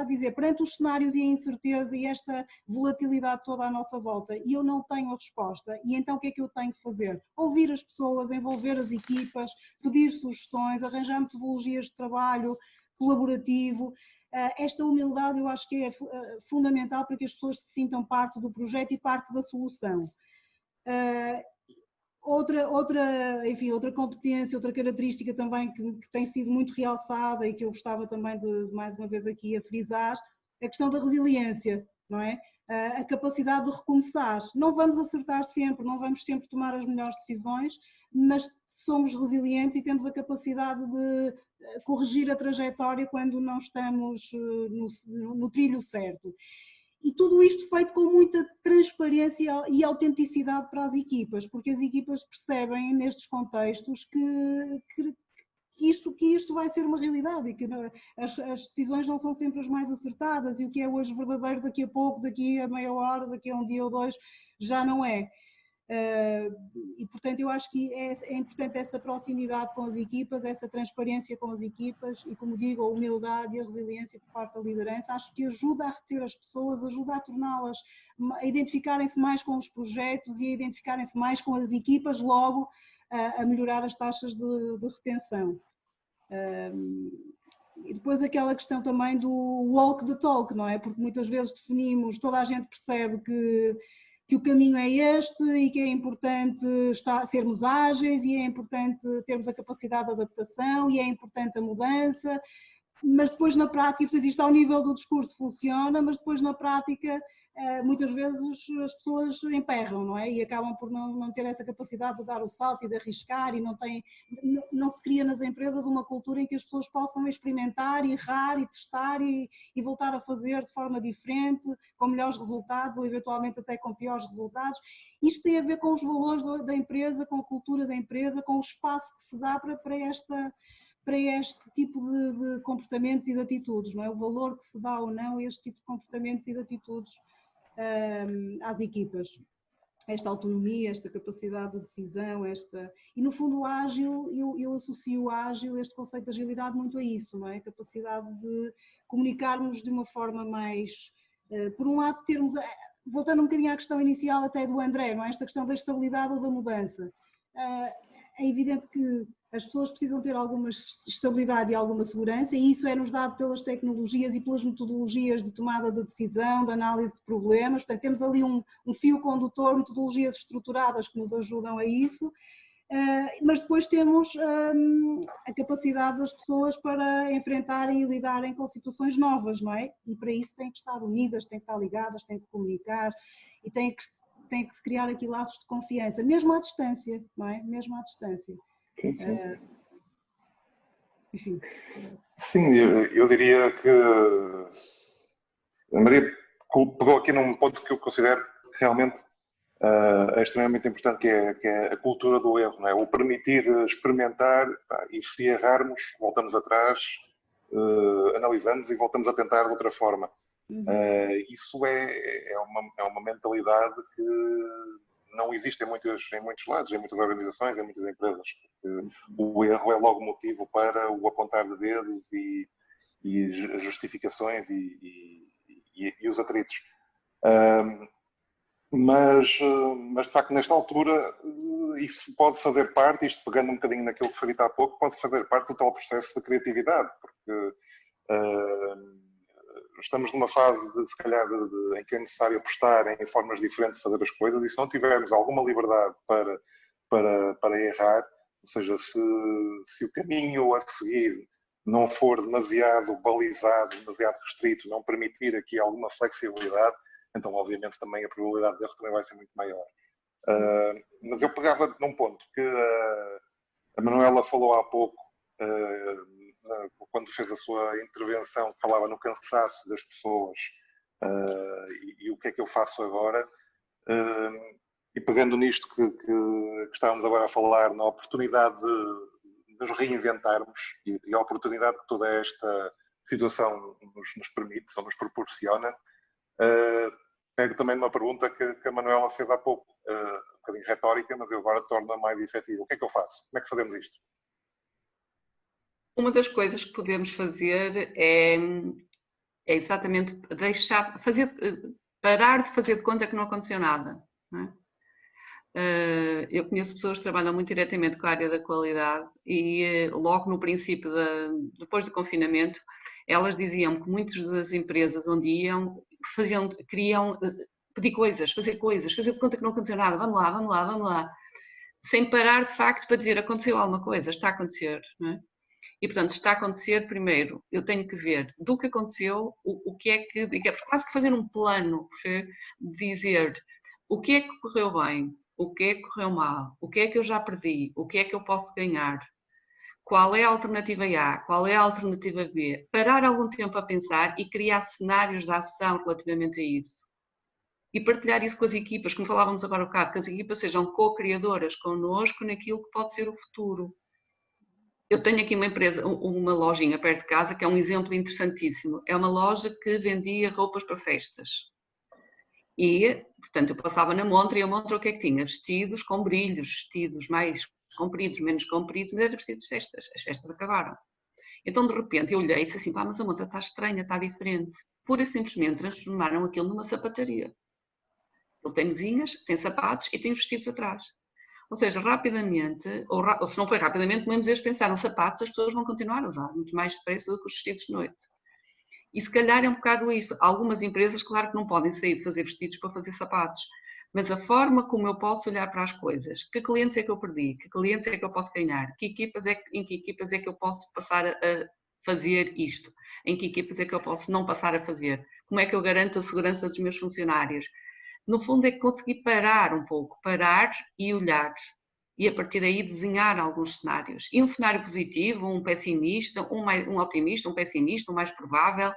de dizer perante os cenários e a incerteza e esta volatilidade toda à nossa volta e eu não tenho a resposta, e então o que é que eu tenho que fazer? Ouvir as pessoas, envolver as equipas, pedir sugestões, arranjar metodologias de trabalho colaborativo. Esta humildade eu acho que é fundamental para que as pessoas se sintam parte do projeto e parte da solução. Outra competência, outra característica também que tem sido muito realçada e que eu gostava também de mais uma vez aqui a frisar, a questão da resiliência, não é? A capacidade de recomeçar. Não vamos acertar sempre, não vamos sempre tomar as melhores decisões, mas somos resilientes e temos a capacidade de corrigir a trajetória quando não estamos no trilho certo. E tudo isto feito com muita transparência e autenticidade para as equipas, porque as equipas percebem nestes contextos que isto vai ser uma realidade e que as decisões não são sempre as mais acertadas e o que é hoje verdadeiro daqui a pouco, daqui a meia hora, daqui a um dia ou dois, já não é. E portanto eu acho que é importante essa proximidade com as equipas, essa transparência com as equipas e, como digo, a humildade e a resiliência por parte da liderança, acho que ajuda a reter as pessoas, ajuda a torná-las, a identificarem-se mais com os projetos e a identificarem-se mais com as equipas, logo a melhorar as taxas de retenção. E depois aquela questão também do walk the talk, não é? Porque muitas vezes definimos, toda a gente percebe que o caminho é este e que é importante sermos ágeis e é importante termos a capacidade de adaptação e é importante a mudança, mas depois na prática, portanto isto ao nível do discurso funciona, mas depois na prática muitas vezes as pessoas emperram, não é? E acabam por não ter essa capacidade de dar o salto e de arriscar e não se cria nas empresas uma cultura em que as pessoas possam experimentar, errar e testar e voltar a fazer de forma diferente, com melhores resultados ou eventualmente até com piores resultados. Isto tem a ver com os valores da empresa, com a cultura da empresa, com o espaço que se dá para este tipo de comportamentos e de atitudes, não é? O valor que se dá ou não a este tipo de comportamentos e de atitudes às equipas. Esta autonomia, esta capacidade de decisão, e no fundo o ágil, eu associo o ágil, este conceito de agilidade muito a isso, não é? A capacidade de comunicarmos de uma forma mais, por um lado termos, voltando um bocadinho à questão inicial até do André, não é? Esta questão da estabilidade ou da mudança. É evidente que as pessoas precisam ter alguma estabilidade e alguma segurança, e isso é-nos dado pelas tecnologias e pelas metodologias de tomada de decisão, de análise de problemas. Portanto, temos ali um fio condutor, metodologias estruturadas que nos ajudam a isso, mas depois temos a capacidade das pessoas para enfrentarem e lidarem com situações novas, não é? E para isso têm que estar unidas, têm que estar ligadas, têm que comunicar e têm que se criar aqui laços de confiança, mesmo à distância, não é? Mesmo à distância. Sim, sim. Enfim. Sim, eu diria que a Maria pegou aqui num ponto que eu considero que realmente é extremamente importante, que é a cultura do erro, não é? O permitir experimentar, e se errarmos, voltamos atrás, analisamos e voltamos a tentar de outra forma. Isso é uma mentalidade que não existe em muitos lados, em muitas organizações, em muitas empresas. Porque o erro é logo motivo para o apontar de dedos e justificações e os atritos. Mas de facto, nesta altura, isso pode fazer parte, isto pegando um bocadinho naquilo que foi dito há pouco, pode fazer parte do tal processo de criatividade, porque estamos numa fase, se calhar, em que é necessário apostar em formas diferentes de fazer as coisas, e se não tivermos alguma liberdade para errar, ou seja, se o caminho a seguir não for demasiado balizado, demasiado restrito, não permitir aqui alguma flexibilidade, então obviamente também a probabilidade de erro também vai ser muito maior. Mas eu pegava num ponto que a Manuela falou há pouco, quando fez a sua intervenção, que falava no cansaço das pessoas e o que é que eu faço agora, e pegando nisto que estávamos agora a falar, na oportunidade de nos reinventarmos e a oportunidade que toda esta situação nos permite, ou nos proporciona, pego também numa pergunta que a Manuela fez há pouco, um bocadinho retórica, mas eu agora torno-a mais efetiva. O que é que eu faço? Como é que fazemos isto? Uma das coisas que podemos fazer é exatamente parar de fazer de conta que não aconteceu nada. Não é? Eu conheço pessoas que trabalham muito diretamente com a área da qualidade e logo no princípio, depois do confinamento, elas diziam que muitas das empresas onde iam queriam pedir coisas, fazer de conta que não aconteceu nada, vamos lá, sem parar de facto para dizer aconteceu alguma coisa, está a acontecer, não é? E portanto está a acontecer, primeiro eu tenho que ver do que aconteceu, o que é que, quase que fazer um plano, dizer o que é que correu bem, o que é que correu mal, o que é que eu já perdi, o que é que eu posso ganhar, qual é a alternativa A, qual é a alternativa B, parar algum tempo a pensar e criar cenários de ação relativamente a isso. E partilhar isso com as equipas, como falávamos agora há bocado, que as equipas sejam co-criadoras connosco naquilo que pode ser o futuro. Eu tenho aqui uma empresa, uma lojinha perto de casa, que é um exemplo interessantíssimo. É uma loja que vendia roupas para festas. E, portanto, eu passava na montra e a montra o que é que tinha? Vestidos com brilhos, vestidos mais compridos, menos compridos, mas era vestidos de festas. As festas acabaram. Então, de repente, eu olhei e disse assim, pá, mas a montra está estranha, está diferente. Pura e simplesmente transformaram aquilo numa sapataria. Ele tem mesinhas, tem sapatos e tem vestidos atrás. Ou seja, rapidamente, ou se não foi rapidamente, pelo menos eles pensaram, sapatos as pessoas vão continuar a usar, muito mais depressa do que os vestidos de noite. E se calhar é um bocado isso. Algumas empresas, claro que não podem sair de fazer vestidos para fazer sapatos, mas a forma como eu posso olhar para as coisas, que clientes é que eu perdi, que clientes é que eu posso ganhar, em que equipas é que eu posso passar a fazer isto, em que equipas é que eu posso não passar a fazer, como é que eu garanto a segurança dos meus funcionários. No fundo é conseguir parar um pouco, parar e olhar. E a partir daí desenhar alguns cenários. E um cenário positivo, um pessimista, um otimista, um pessimista, um mais provável,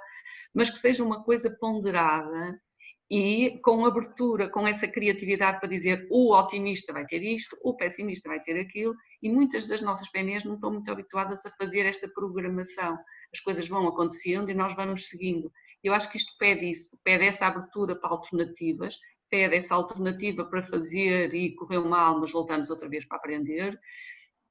mas que seja uma coisa ponderada e com abertura, com essa criatividade para dizer o otimista vai ter isto, o pessimista vai ter aquilo, e muitas das nossas PMEs não estão muito habituadas a fazer esta programação. As coisas vão acontecendo e nós vamos seguindo. Eu acho que isto pede isso, pede essa abertura para alternativas, pede essa alternativa para fazer e correu mal, mas voltamos outra vez para aprender,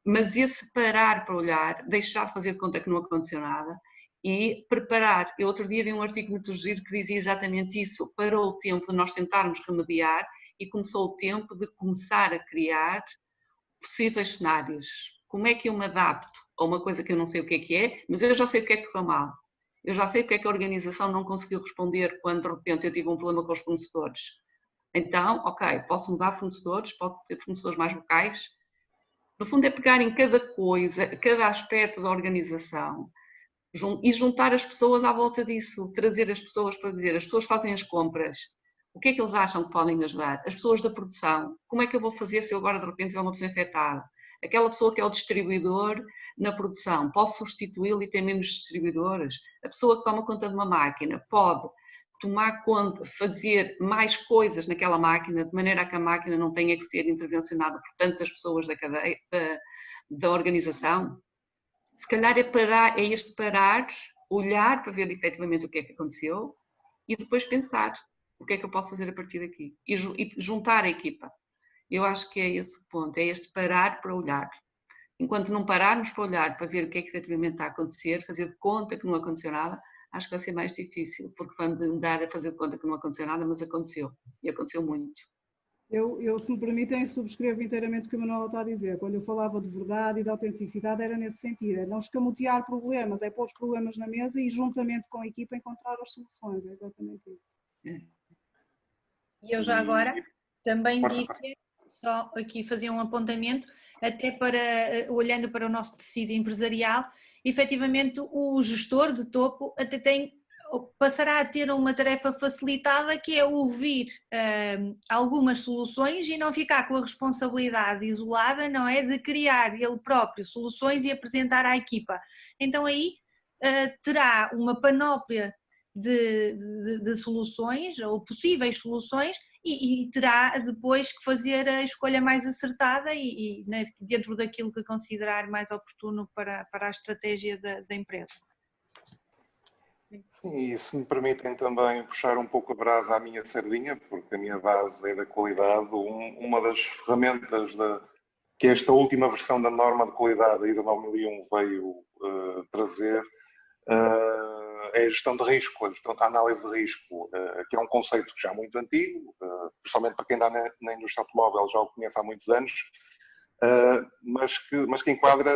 mas esse parar para olhar, deixar de fazer de conta que não aconteceu nada e preparar. Eu outro dia vi um artigo muito giro que dizia exatamente isso, parou o tempo de nós tentarmos remediar e começou o tempo de começar a criar possíveis cenários. Como é que eu me adapto a uma coisa que eu não sei o que é, mas eu já sei o que é que correu mal. Eu já sei o que é que a organização não conseguiu responder quando de repente eu tive um problema com os fornecedores. Então, ok, posso mudar fornecedores, posso ter fornecedores mais locais. No fundo é pegar em cada coisa, cada aspecto da organização e juntar as pessoas à volta disso, trazer as pessoas para dizer, as pessoas fazem as compras, o que é que eles acham que podem ajudar? As pessoas da produção, como é que eu vou fazer se eu agora de repente tiver uma pessoa infectada? Aquela pessoa que é o distribuidor na produção, posso substituí-lo e ter menos distribuidores? A pessoa que toma conta de uma máquina pode tomar conta, fazer mais coisas naquela máquina, de maneira a que a máquina não tenha que ser intervencionada por tantas pessoas da cadeia, da organização? Se calhar é este parar, olhar para ver efetivamente o que é que aconteceu e depois pensar o que é que eu posso fazer a partir daqui e juntar a equipa. Eu acho que é esse o ponto, é este parar para olhar. Enquanto não pararmos para olhar, para ver o que é que efetivamente está a acontecer, fazer de conta que não aconteceu nada, acho que vai ser mais difícil, porque vamos andar a fazer de conta que não aconteceu nada, mas aconteceu, e aconteceu muito. Eu, se me permitem, subscrevo inteiramente o que a Manuela está a dizer. Quando eu falava de verdade e de autenticidade, era nesse sentido. É não escamotear problemas, é pôr os problemas na mesa e, juntamente com a equipa, encontrar as soluções. É exatamente isso. E eu já agora também diria, só aqui fazer um apontamento, até para, olhando para o nosso tecido empresarial, efetivamente o gestor de topo até passará a ter uma tarefa facilitada, que é ouvir algumas soluções e não ficar com a responsabilidade isolada, não é, de criar ele próprio soluções e apresentar à equipa. Então aí terá uma panóplia de soluções ou possíveis soluções e terá depois que fazer a escolha mais acertada e dentro daquilo que considerar mais oportuno para a estratégia da empresa. E se me permitem também puxar um pouco a brasa à minha sardinha, porque a minha base é da qualidade, uma das ferramentas que esta última versão da norma de qualidade aí de 2001 veio trazer é a gestão de risco, a análise de risco, que é um conceito já muito antigo, principalmente para quem está na indústria automóvel já o conhece há muitos anos, mas que enquadra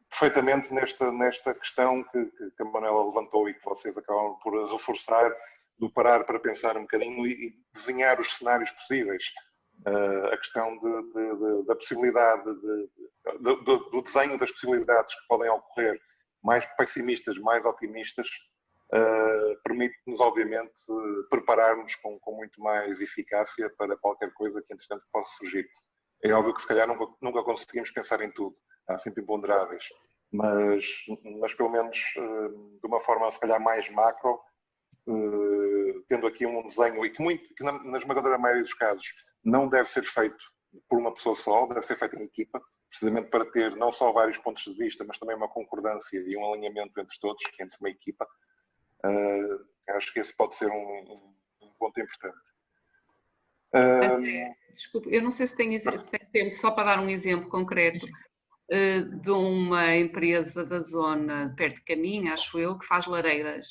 perfeitamente nesta questão que a Manuela levantou e que vocês acabam por reforçar, do parar para pensar um bocadinho e desenhar os cenários possíveis. A questão da possibilidade, do desenho das possibilidades que podem ocorrer, mais pessimistas, mais otimistas, permite-nos, obviamente, preparar-nos com muito mais eficácia para qualquer coisa que, entretanto, possa surgir. É óbvio que, se calhar, nunca conseguimos pensar em tudo. Há sempre imponderáveis, mas pelo menos de uma forma se calhar mais macro, tendo aqui um desenho e que na esmagadora maioria dos casos não deve ser feito por uma pessoa só, deve ser feito em equipa, precisamente para ter não só vários pontos de vista, mas também uma concordância e um alinhamento entre todos, entre uma equipa. Acho que esse pode ser um ponto importante. Desculpe, eu não sei se tem tempo, só para dar um exemplo concreto de uma empresa da zona perto de Caminha, acho eu, que faz lareiras.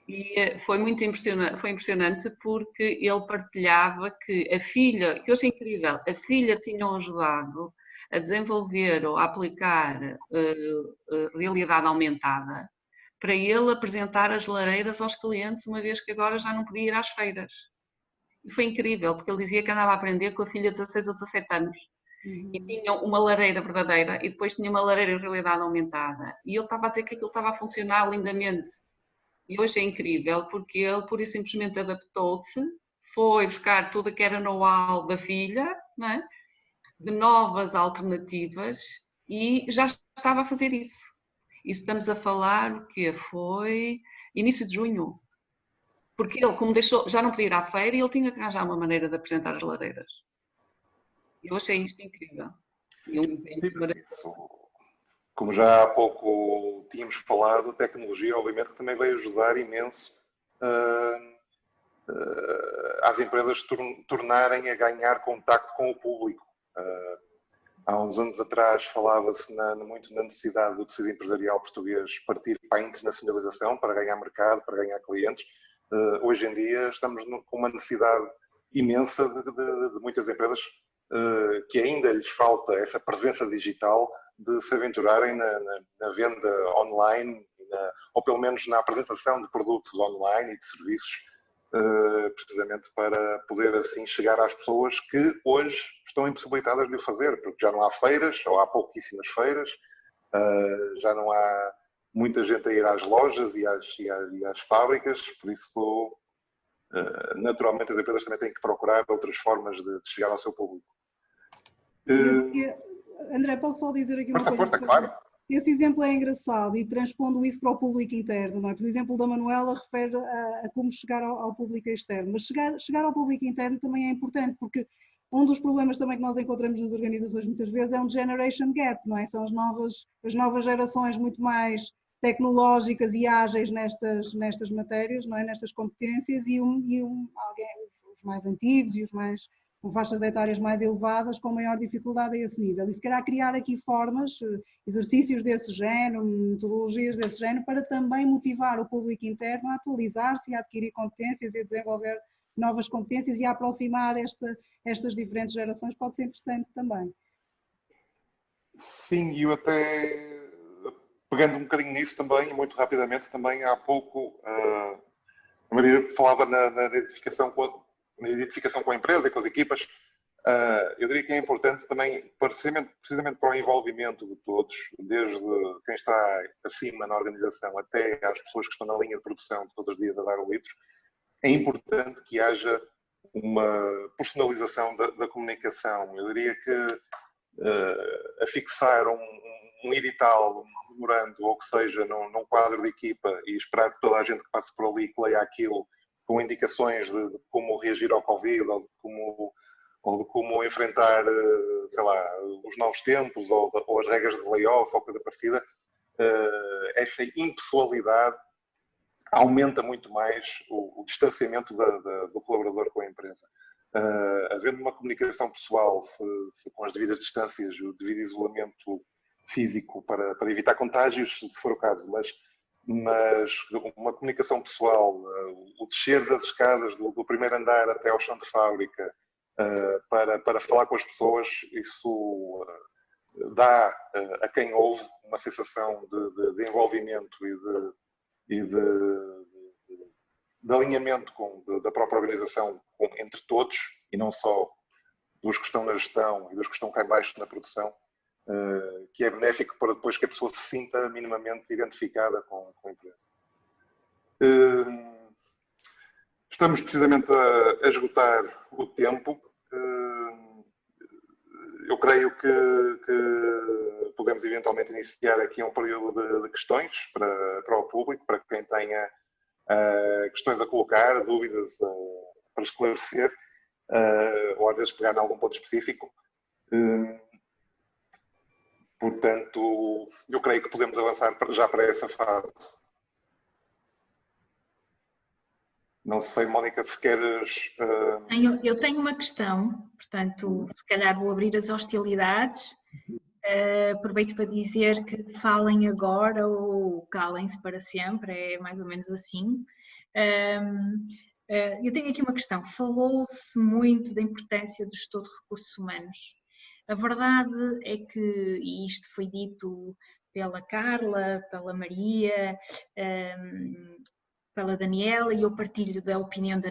E foi muito impressionante porque ele partilhava que a filha, que eu achei incrível, a filha tinha ajudado a desenvolver ou a aplicar realidade aumentada para ele apresentar as lareiras aos clientes, uma vez que agora já não podia ir às feiras. E foi incrível, porque ele dizia que andava a aprender com a filha de 16 ou 17 anos. E tinha uma lareira verdadeira e depois tinha uma lareira em realidade aumentada. E ele estava a dizer que aquilo estava a funcionar lindamente. E hoje é incrível, porque ele pura e simplesmente adaptou-se, foi buscar tudo que era know-how da filha, não é? De novas alternativas, e já estava a fazer isso. E estamos a falar o que foi início de junho. Porque ele, como deixou, já não podia ir à feira, e ele tinha que arranjar uma maneira de apresentar as lareiras. Eu achei isto incrível. E um exemplo maravilhoso. Como já há pouco tínhamos falado, a tecnologia, obviamente, que também veio ajudar imenso às empresas tornarem a ganhar contacto com o público. Há uns anos atrás falava-se muito na necessidade do tecido empresarial português partir para a internacionalização, para ganhar mercado, para ganhar clientes. Hoje em dia estamos com uma necessidade imensa de muitas empresas que ainda lhes falta essa presença digital, de se aventurarem na venda online, ou pelo menos na apresentação de produtos online e de serviços, precisamente para poder assim chegar às pessoas que hoje estão impossibilitadas de o fazer, porque já não há feiras, ou há pouquíssimas feiras, já não há muita gente a ir às lojas e às fábricas, por isso naturalmente as empresas também têm que procurar outras formas de chegar ao seu público. André, posso só dizer aqui uma coisa? Força, claro. Esse exemplo é engraçado e transpondo isso para o público interno, não é? Por exemplo, da Manuela refere a como chegar ao público externo, mas chegar ao público interno também é importante, porque um dos problemas também que nós encontramos nas organizações muitas vezes é um generation gap, não é? São as novas gerações muito mais tecnológicas e ágeis nestas matérias, não é? Nestas competências, e os mais antigos e os mais com faixas etárias mais elevadas, com maior dificuldade a esse nível. E se calhar criar aqui formas, exercícios desse género, metodologias desse género, para também motivar o público interno a atualizar-se e a adquirir competências e a desenvolver novas competências e a aproximar estas diferentes gerações, pode ser interessante também. Sim, e eu até, pegando um bocadinho nisso também, muito rapidamente, também há pouco, a Maria falava na identificação com a empresa e com as equipas. Eu diria que é importante também, precisamente para o envolvimento de todos, desde quem está acima na organização até às pessoas que estão na linha de produção todos os dias a dar o litro, é importante que haja uma personalização da comunicação. Eu diria que a fixar um edital, um memorando, ou que seja, num quadro de equipa e esperar que toda a gente que passe por ali que leia aquilo com indicações de como reagir ao Covid ou de como enfrentar, sei lá, os novos tempos ou as regras de layoff ou coisa parecida, essa impessoalidade aumenta muito mais o distanciamento do colaborador com a empresa. Havendo uma comunicação pessoal com as devidas distâncias, o devido isolamento físico para evitar contágios, se for o caso, mas uma comunicação pessoal, o descer das escadas do primeiro andar até ao chão de fábrica, para falar com as pessoas, isso dá a quem ouve uma sensação de envolvimento e de alinhamento da própria organização entre todos, e não só dos que estão na gestão e dos que estão cá em baixo na produção, que é benéfico para depois que a pessoa se sinta minimamente identificada com a empresa. Estamos precisamente a esgotar o tempo. Eu creio que podemos eventualmente iniciar aqui um período de questões para o público, para quem tenha questões a colocar, dúvidas para esclarecer, ou às vezes pegar em algum ponto específico. Portanto, eu creio que podemos avançar já para essa fase. Não sei, Mónica, se queres... Eu tenho uma questão, portanto, se calhar vou abrir as hostilidades. Aproveito para dizer que falem agora ou calem-se para sempre, é mais ou menos assim. Eu tenho aqui uma questão. Falou-se muito da importância do gestor de recursos humanos. A verdade é que, e isto foi dito pela Carla, pela Maria, pela Daniela, e eu partilho da opinião da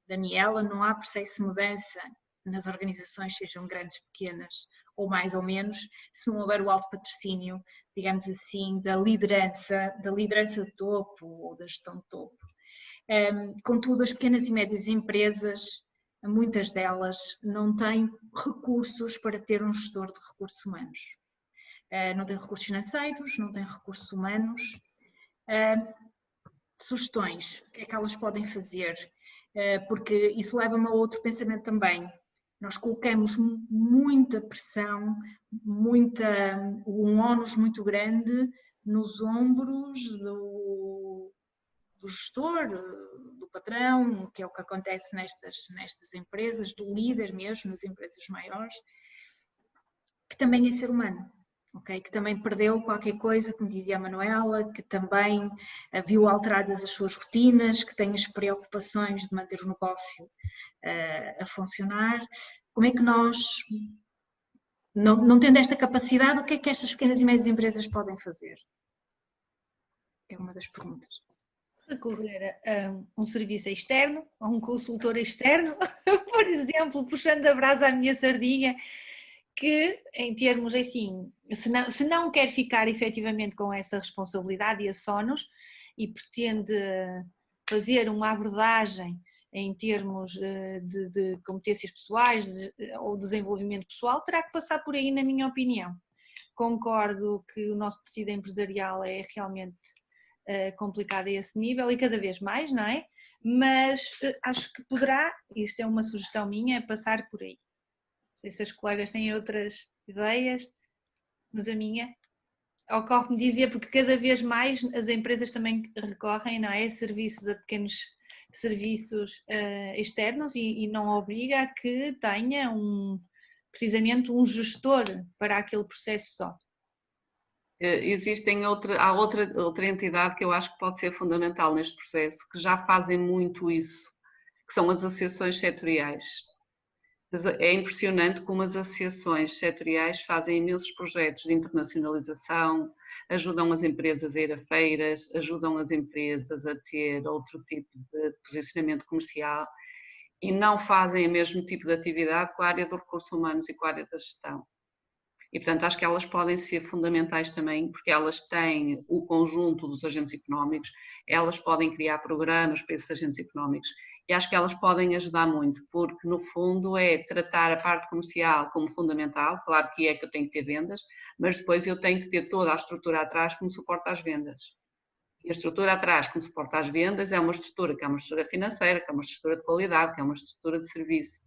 Daniela, não há processo de mudança nas organizações, sejam grandes, pequenas, ou mais ou menos, se não houver o alto patrocínio, digamos assim, da liderança de topo ou da gestão de topo. Contudo, as pequenas e médias empresas, muitas delas, não têm recursos para ter um gestor de recursos humanos. Não têm recursos financeiros, não têm recursos humanos. Sugestões, o que é que elas podem fazer? Porque isso leva-me a outro pensamento também. Nós colocamos muita pressão, um ónus muito grande nos ombros do gestor, do patrão, que é o que acontece nestas empresas, do líder mesmo, nas empresas maiores, que também é ser humano. Okay, que também perdeu qualquer coisa, como dizia a Manuela, que também viu alteradas as suas rotinas, que tem as preocupações de manter o negócio a funcionar. como é que nós, não tendo esta capacidade, o que é que estas pequenas e médias empresas podem fazer? É uma das perguntas. Recorrer a um serviço externo, a um consultor externo, por exemplo, puxando a brasa à minha sardinha, que em termos assim, se não quer ficar efetivamente com essa responsabilidade e esse ónus e pretende fazer uma abordagem em termos de competências pessoais ou desenvolvimento pessoal, terá que passar por aí, na minha opinião. Concordo que o nosso tecido empresarial é realmente complicado a esse nível e cada vez mais, não é? Mas acho que poderá, isto é uma sugestão minha, passar por aí. Não sei se os colegas têm outras ideias, mas a minha ocorre-me dizer, porque cada vez mais as empresas também recorrem, não é? Serviços a pequenos serviços externos e não obriga a que tenha precisamente um gestor para aquele processo só. Há outra entidade que eu acho que pode ser fundamental neste processo, que já fazem muito isso, que são as associações setoriais. É impressionante como as associações setoriais fazem imensos projetos de internacionalização, ajudam as empresas a ir a feiras, ajudam as empresas a ter outro tipo de posicionamento comercial e não fazem o mesmo tipo de atividade com a área dos recursos humanos e com a área da gestão. E, portanto, acho que elas podem ser fundamentais também, porque elas têm o conjunto dos agentes económicos, elas podem criar programas para esses agentes económicos e acho que elas podem ajudar muito, porque no fundo é tratar a parte comercial como fundamental, claro que é que eu tenho que ter vendas, mas depois eu tenho que ter toda a estrutura atrás que me suporta às vendas. E a estrutura atrás que me suporta às vendas é uma estrutura que é uma estrutura financeira, que é uma estrutura de qualidade, que é uma estrutura de serviço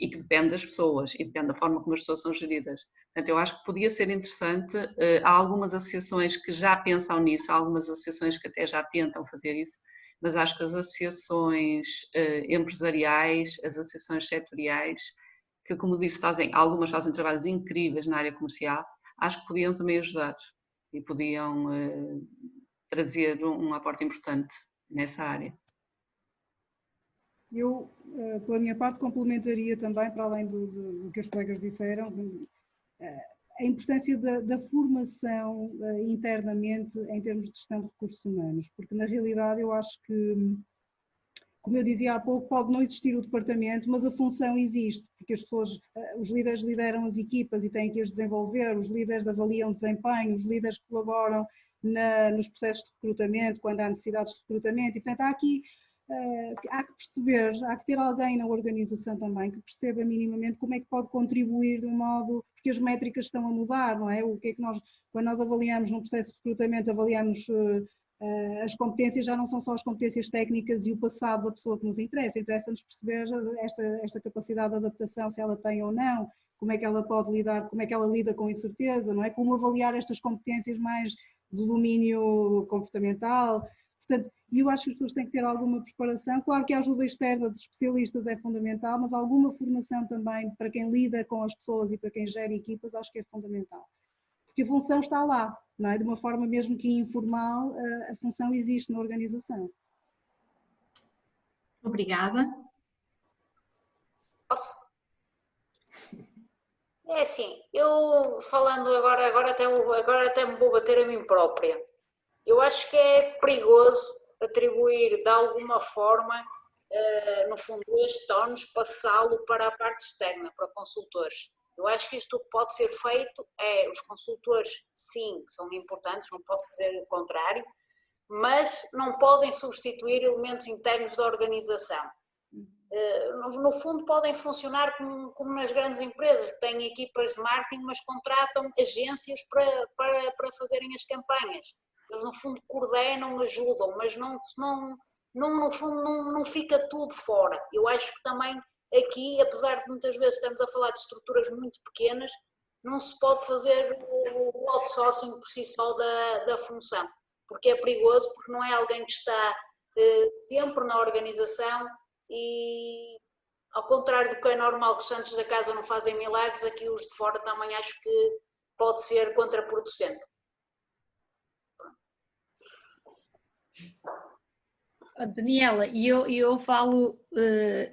e que depende das pessoas e depende da forma como as pessoas são geridas. Portanto, eu acho que podia ser interessante, há algumas associações que já pensam nisso, há algumas associações que até já tentam fazer isso, mas acho que as associações empresariais, as associações setoriais, que como disse, algumas fazem trabalhos incríveis na área comercial, acho que podiam também ajudar e podiam trazer um aporte importante nessa área. Eu, pela minha parte, complementaria também, para além do que os colegas disseram, a importância da formação internamente em termos de gestão de recursos humanos, porque na realidade eu acho que, como eu dizia há pouco, pode não existir o departamento, mas a função existe, porque as pessoas, os líderes lideram as equipas e têm que as desenvolver, os líderes avaliam desempenho, os líderes colaboram nos processos de recrutamento, quando há necessidades de recrutamento, e portanto há aqui há que perceber, há que ter alguém na organização também que perceba minimamente como é que pode contribuir de um modo, porque as métricas estão a mudar, não é? O que é que quando nós avaliamos num processo de recrutamento, avaliamos as competências, já não são só as competências técnicas e o passado da pessoa que nos interessa-nos perceber esta capacidade de adaptação, se ela tem ou não, como é que ela pode lidar, como é que ela lida com incerteza, não é? Como avaliar estas competências mais do domínio comportamental. Portanto, eu acho que as pessoas têm que ter alguma preparação. Claro que a ajuda externa de especialistas é fundamental, mas alguma formação também para quem lida com as pessoas e para quem gera equipas, acho que é fundamental. Porque a função está lá, não é? De uma forma mesmo que informal, a função existe na organização. Obrigada. Posso? É assim, eu falando agora até me vou bater a mim própria. Eu acho que é perigoso atribuir de alguma forma, no fundo, este ónus, passá-lo para a parte externa, para consultores. Eu acho que isto que pode ser feito é, os consultores, sim, são importantes, não posso dizer o contrário, mas não podem substituir elementos internos da organização. No fundo podem funcionar como nas grandes empresas, que têm equipas de marketing, mas contratam agências para fazerem as campanhas. Eles no fundo coordenam, ajudam, mas no fundo não fica tudo fora. Eu acho que também aqui, apesar de muitas vezes estamos a falar de estruturas muito pequenas, não se pode fazer o outsourcing por si só da função, porque é perigoso, porque não é alguém que está sempre na organização e, ao contrário do que é normal, que os santos da casa não fazem milagres, aqui os de fora também acho que pode ser contraproducente. Daniela, e eu falo,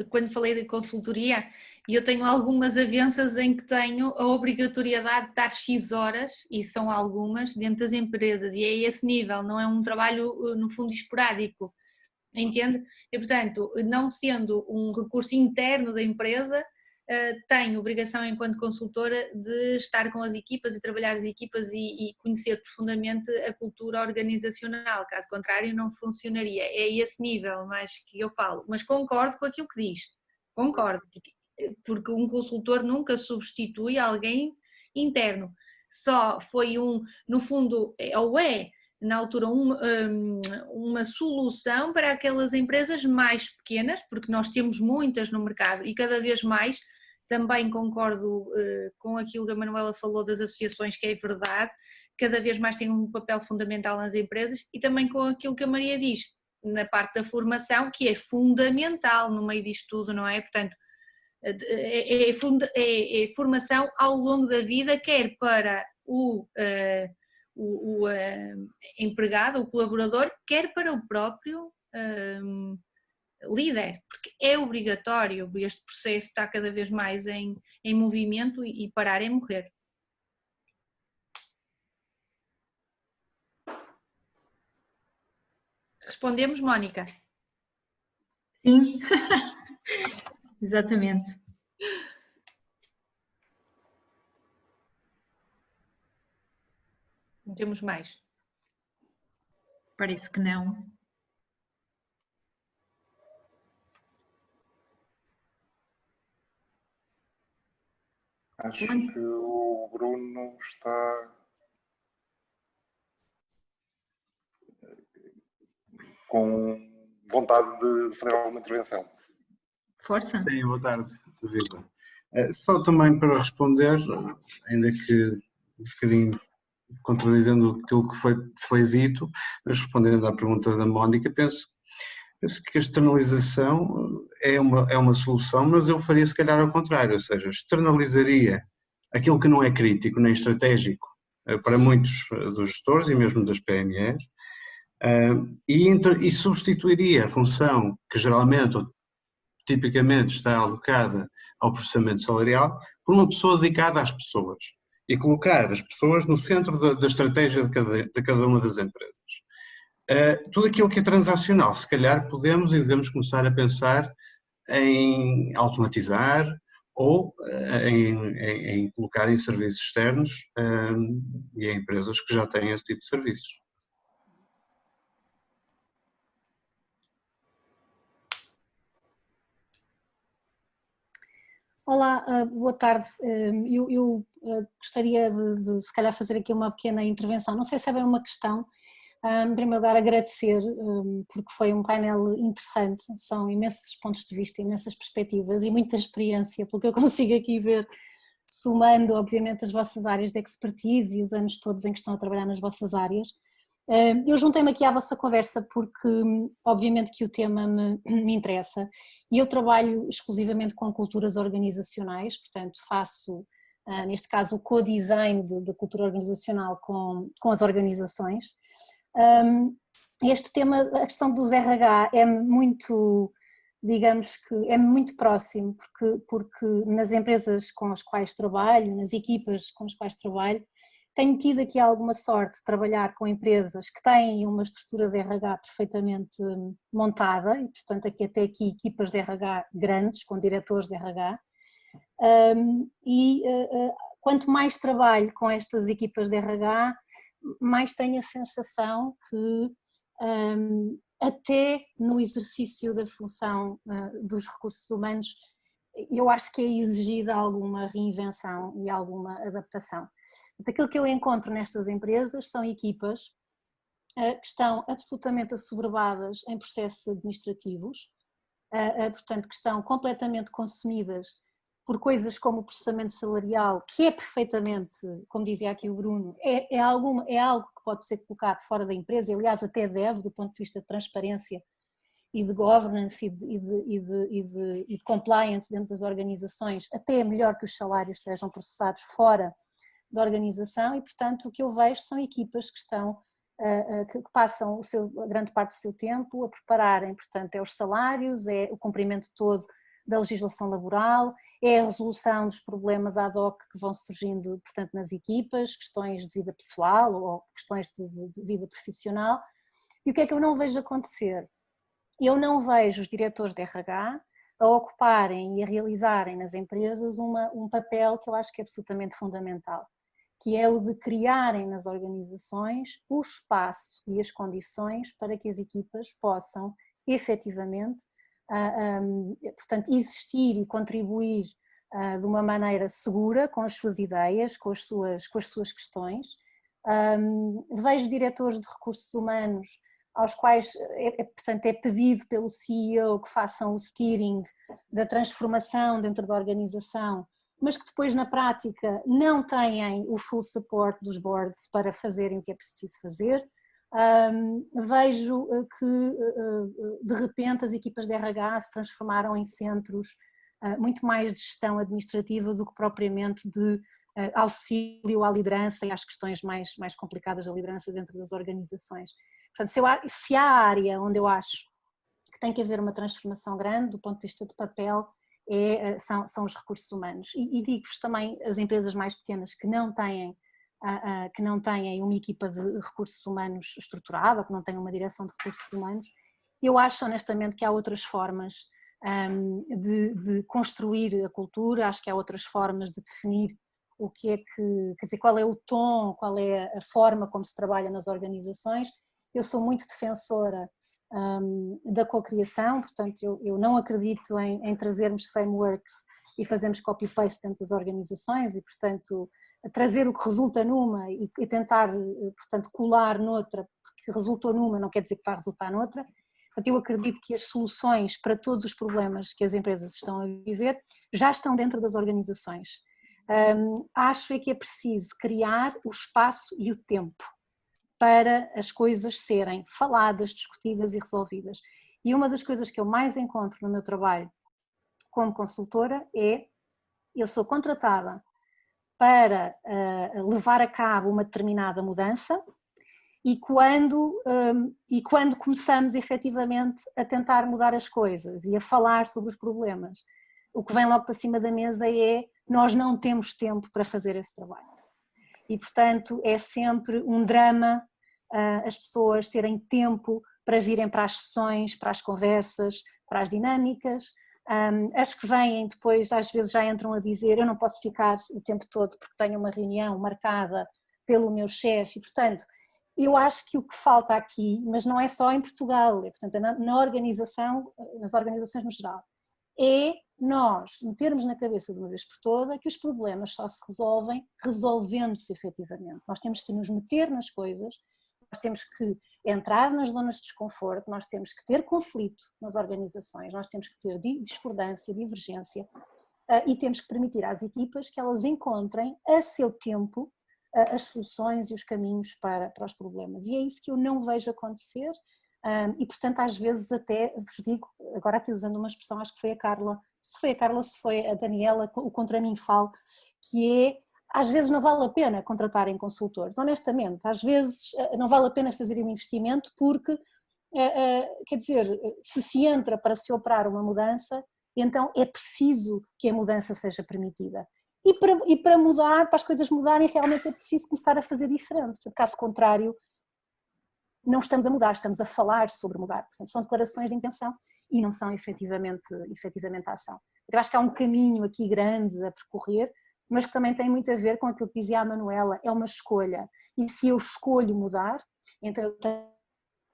quando falei de consultoria, E eu tenho algumas avanças em que tenho a obrigatoriedade de estar X horas, e são algumas, dentro das empresas, e é esse nível, não é um trabalho, no fundo, esporádico, entende? E, portanto, não sendo um recurso interno da empresa, tenho obrigação, enquanto consultora, de estar com as equipas e trabalhar as equipas e conhecer profundamente a cultura organizacional, caso contrário não funcionaria. É esse nível mais que eu falo, mas concordo com aquilo que diz, concordo, porque um consultor nunca substitui alguém interno, só foi no fundo, ou na altura uma solução para aquelas empresas mais pequenas, porque nós temos muitas no mercado e cada vez mais. Também concordo com aquilo que a Manuela falou das associações, que é verdade, cada vez mais tem um papel fundamental nas empresas, e também com aquilo que a Maria diz, na parte da formação, que é fundamental no meio disto tudo, não é? Portanto, é formação ao longo da vida, quer para o empregado, o colaborador, quer para o próprio líder, porque é obrigatório, este processo está cada vez mais em movimento e parar é morrer. Respondemos, Mónica? Sim, exatamente. Não temos mais? Parece que não. Acho que o Bruno está com vontade de fazer alguma intervenção. Força. Sim, boa tarde, Viva. Só também para responder, ainda que um bocadinho contradizendo aquilo que foi dito, mas respondendo à pergunta da Mónica, penso que a externalização é uma solução, mas eu faria se calhar ao contrário, ou seja, externalizaria aquilo que não é crítico nem estratégico para muitos dos gestores e mesmo das PMEs, e substituiria a função que geralmente ou tipicamente está alocada ao processamento salarial por uma pessoa dedicada às pessoas e colocar as pessoas no centro da estratégia de cada uma das empresas. Tudo aquilo que é transacional, se calhar podemos e devemos começar a pensar em automatizar ou em colocar em serviços externos e em empresas que já têm esse tipo de serviços. Olá, boa tarde. Eu gostaria de se calhar fazer aqui uma pequena intervenção. Não sei se é bem uma questão. Em primeiro lugar, agradecer, porque foi um painel interessante. São imensos pontos de vista, imensas perspectivas e muita experiência, pelo que eu consigo aqui ver, somando obviamente as vossas áreas de expertise e os anos todos em que estão a trabalhar nas vossas áreas. Eu juntei-me aqui à vossa conversa porque obviamente que o tema me interessa e eu trabalho exclusivamente com culturas organizacionais, portanto faço neste caso o co-design de cultura organizacional com as organizações. Este tema, a questão dos RH é muito, digamos que é muito próximo, porque nas empresas com as quais trabalho, nas equipas com as quais trabalho, tenho tido aqui alguma sorte de trabalhar com empresas que têm uma estrutura de RH perfeitamente montada e, portanto, até aqui equipas de RH grandes, com diretores de RH, quanto mais trabalho com estas equipas de RH, mais tenho a sensação que até no exercício da função dos recursos humanos eu acho que é exigida alguma reinvenção e alguma adaptação. Aquilo que eu encontro nestas empresas são equipas que estão absolutamente assoberbadas em processos administrativos, portanto que estão completamente consumidas por coisas como o processamento salarial, que é perfeitamente, como dizia aqui o Bruno, é algo que pode ser colocado fora da empresa, aliás até deve, do ponto de vista de transparência e de governance e de compliance dentro das organizações, até é melhor que os salários estejam processados fora da organização e, portanto, o que eu vejo são equipas que passam a grande parte do seu tempo a prepararem, portanto, é os salários, é o cumprimento todo da legislação laboral, é a resolução dos problemas ad hoc que vão surgindo, portanto, nas equipas, questões de vida pessoal ou questões de vida profissional. E o que é que eu não vejo acontecer? Eu não vejo os diretores de RH a ocuparem e a realizarem nas empresas um papel que eu acho que é absolutamente fundamental, que é o de criarem nas organizações o espaço e as condições para que as equipas possam efetivamente, portanto, existir e contribuir de uma maneira segura com as suas ideias, com as suas questões. Vejo diretores de recursos humanos aos quais, portanto, é pedido pelo CEO que façam o steering da transformação dentro da organização, mas que depois na prática não têm o full support dos boards para fazerem o que é preciso fazer. Vejo que de repente as equipas de RH se transformaram em centros muito mais de gestão administrativa do que propriamente de auxílio à liderança e às questões mais complicadas da liderança dentro das organizações. Portanto, se há área onde eu acho que tem que haver uma transformação grande do ponto de vista de papel, são os recursos humanos. E digo-vos também, as empresas mais pequenas que não têm uma equipa de recursos humanos estruturada, que não têm uma direção de recursos humanos, eu acho honestamente que há outras formas de construir a cultura, acho que há outras formas de definir o que é que, quer dizer, qual é o tom, qual é a forma como se trabalha nas organizações. Eu sou muito defensora da cocriação, portanto eu não acredito em trazermos frameworks e fazermos copy-paste dentro das organizações e, portanto, trazer o que resulta numa e tentar, portanto, colar noutra, porque resultou numa não quer dizer que vai resultar noutra. Portanto, eu acredito que as soluções para todos os problemas que as empresas estão a viver já estão dentro das organizações. Acho que é preciso criar o espaço e o tempo para as coisas serem faladas, discutidas e resolvidas. E uma das coisas que eu mais encontro no meu trabalho como consultora é, eu sou contratada para levar a cabo uma determinada mudança e quando começamos efetivamente a tentar mudar as coisas e a falar sobre os problemas, o que vem logo para cima da mesa é, nós não temos tempo para fazer esse trabalho. E, portanto, é sempre um drama as pessoas terem tempo para virem para as sessões, para as conversas, para as dinâmicas. As que vêm depois, às vezes já entram a dizer, eu não posso ficar o tempo todo porque tenho uma reunião marcada pelo meu chefe. E, portanto, eu acho que o que falta aqui, mas não é só em Portugal, portanto, na organização, nas organizações no geral, é nós metermos na cabeça de uma vez por toda que os problemas só se resolvem resolvendo-se efetivamente. Nós temos que nos meter nas coisas, nós temos que entrar nas zonas de desconforto, nós temos que ter conflito nas organizações, nós temos que ter discordância, divergência e temos que permitir às equipas que elas encontrem a seu tempo as soluções e os caminhos para os problemas. E é isso que eu não vejo acontecer e, portanto, às vezes até vos digo, agora aqui usando uma expressão, acho que foi a Carla, se foi a Daniela, o contra mim falo, que é, às vezes não vale a pena contratarem consultores, honestamente, às vezes não vale a pena fazer um investimento porque, quer dizer, se entra para se operar uma mudança, então é preciso que a mudança seja permitida. E para mudar, para as coisas mudarem, realmente é preciso começar a fazer diferente. Portanto, caso contrário, não estamos a mudar, estamos a falar sobre mudar. Portanto, são declarações de intenção e não são efetivamente a ação. Eu acho que há um caminho aqui grande a percorrer, mas que também tem muito a ver com aquilo que dizia a Manuela, é uma escolha. E se eu escolho mudar, então eu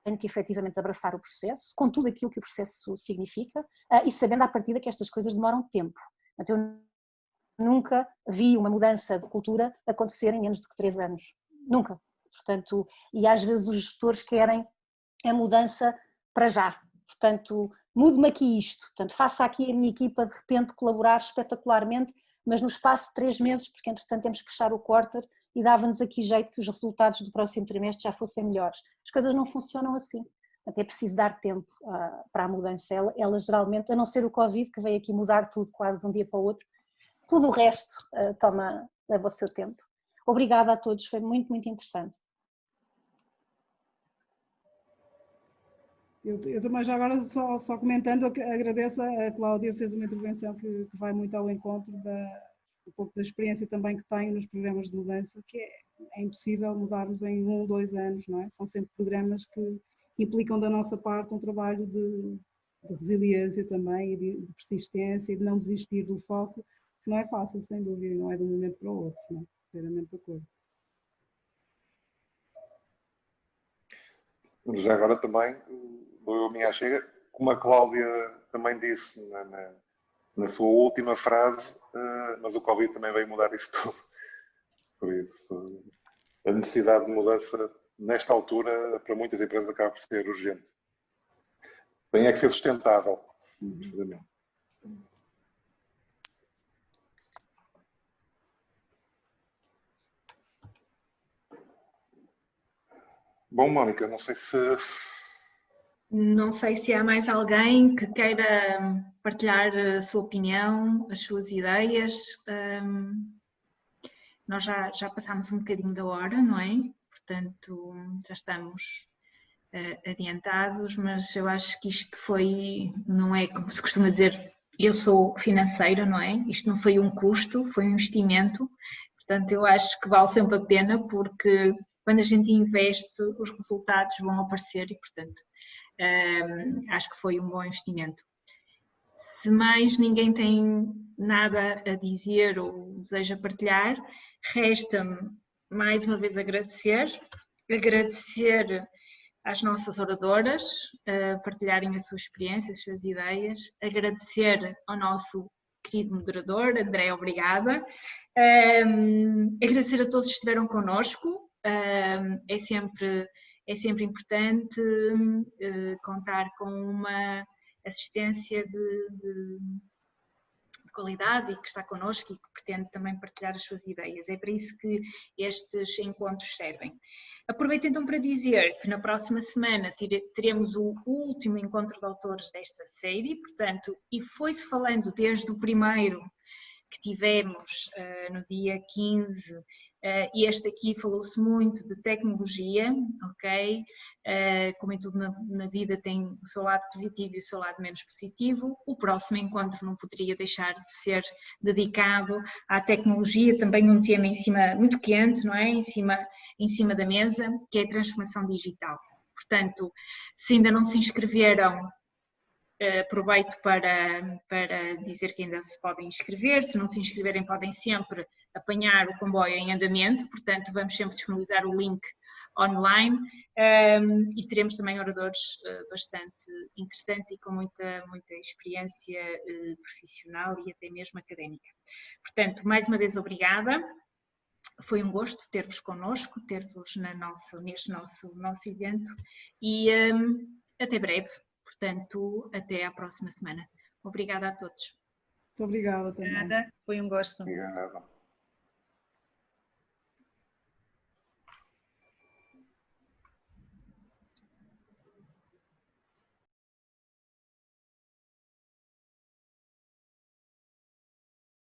tenho que efetivamente abraçar o processo, com tudo aquilo que o processo significa, e sabendo à partida que estas coisas demoram tempo. Então, eu nunca vi uma mudança de cultura acontecer em menos de 3 anos. Nunca. Portanto, e às vezes os gestores querem a mudança para já. Portanto, mude-me aqui isto. Portanto, faça aqui a minha equipa de repente colaborar espetacularmente, mas no espaço de 3 meses, porque entretanto temos que fechar o quarter e dava-nos aqui jeito que os resultados do próximo trimestre já fossem melhores. As coisas não funcionam assim. Até é preciso dar tempo para a mudança. Ela geralmente, a não ser o Covid, que veio aqui mudar tudo quase de um dia para o outro, tudo o resto leva o seu tempo. Obrigada a todos, foi muito, muito interessante. Eu também já agora só comentando, agradeço a Cláudia, fez uma intervenção que vai muito ao encontro um pouco da experiência também que tem nos programas de mudança, que é impossível mudarmos em 1, 2 anos, não é? São sempre programas que implicam da nossa parte um trabalho de resiliência também, e de persistência, e de não desistir do foco, que não é fácil, sem dúvida, não é de um momento para o outro, não é? Inteiramente de acordo. Já agora também, dou eu a minha chega, como a Cláudia também disse na sua última frase, mas o Covid também veio mudar isso tudo. Por isso, a necessidade de mudança, nesta altura, para muitas empresas acaba por ser urgente. Tem é que ser sustentável, precisamente. Bom, Mónica, não sei se há mais alguém que queira partilhar a sua opinião, as suas ideias. Nós já passámos um bocadinho da hora, não é? Portanto, já estamos adiantados, mas eu acho que isto não é como se costuma dizer, eu sou financeira, não é? Isto não foi um custo, foi um investimento. Portanto, eu acho que vale sempre a pena, porque quando a gente investe, os resultados vão aparecer e, portanto, acho que foi um bom investimento. Se mais ninguém tem nada a dizer ou deseja partilhar, resta-me mais uma vez agradecer às nossas oradoras partilharem a sua experiência, as suas ideias, agradecer ao nosso querido moderador, André, obrigada, agradecer a todos que estiveram connosco, é sempre importante contar com uma assistência de qualidade e que está connosco e que pretende também partilhar as suas ideias. É para isso que estes encontros servem. Aproveito então para dizer que na próxima semana teremos o último encontro de autores desta série, portanto, e foi-se falando desde o primeiro que tivemos no dia 15, e este aqui falou-se muito de tecnologia, ok? Como em tudo na vida tem o seu lado positivo e o seu lado menos positivo. O próximo encontro não poderia deixar de ser dedicado à tecnologia, também um tema muito quente, não é? Em cima da mesa, que é a transformação digital. Portanto, se ainda não se inscreveram, aproveito para dizer que ainda se podem inscrever. Se não se inscreverem, podem sempre apanhar o comboio em andamento, portanto vamos sempre disponibilizar o link online, e teremos também oradores bastante interessantes e com muita experiência profissional e até mesmo académica. Portanto, mais uma vez obrigada, foi um gosto ter-vos connosco, ter-vos neste nosso evento, e até breve. Portanto, até à próxima semana. Obrigada a todos. Muito obrigada também. Obrigada, foi um gosto. Obrigado.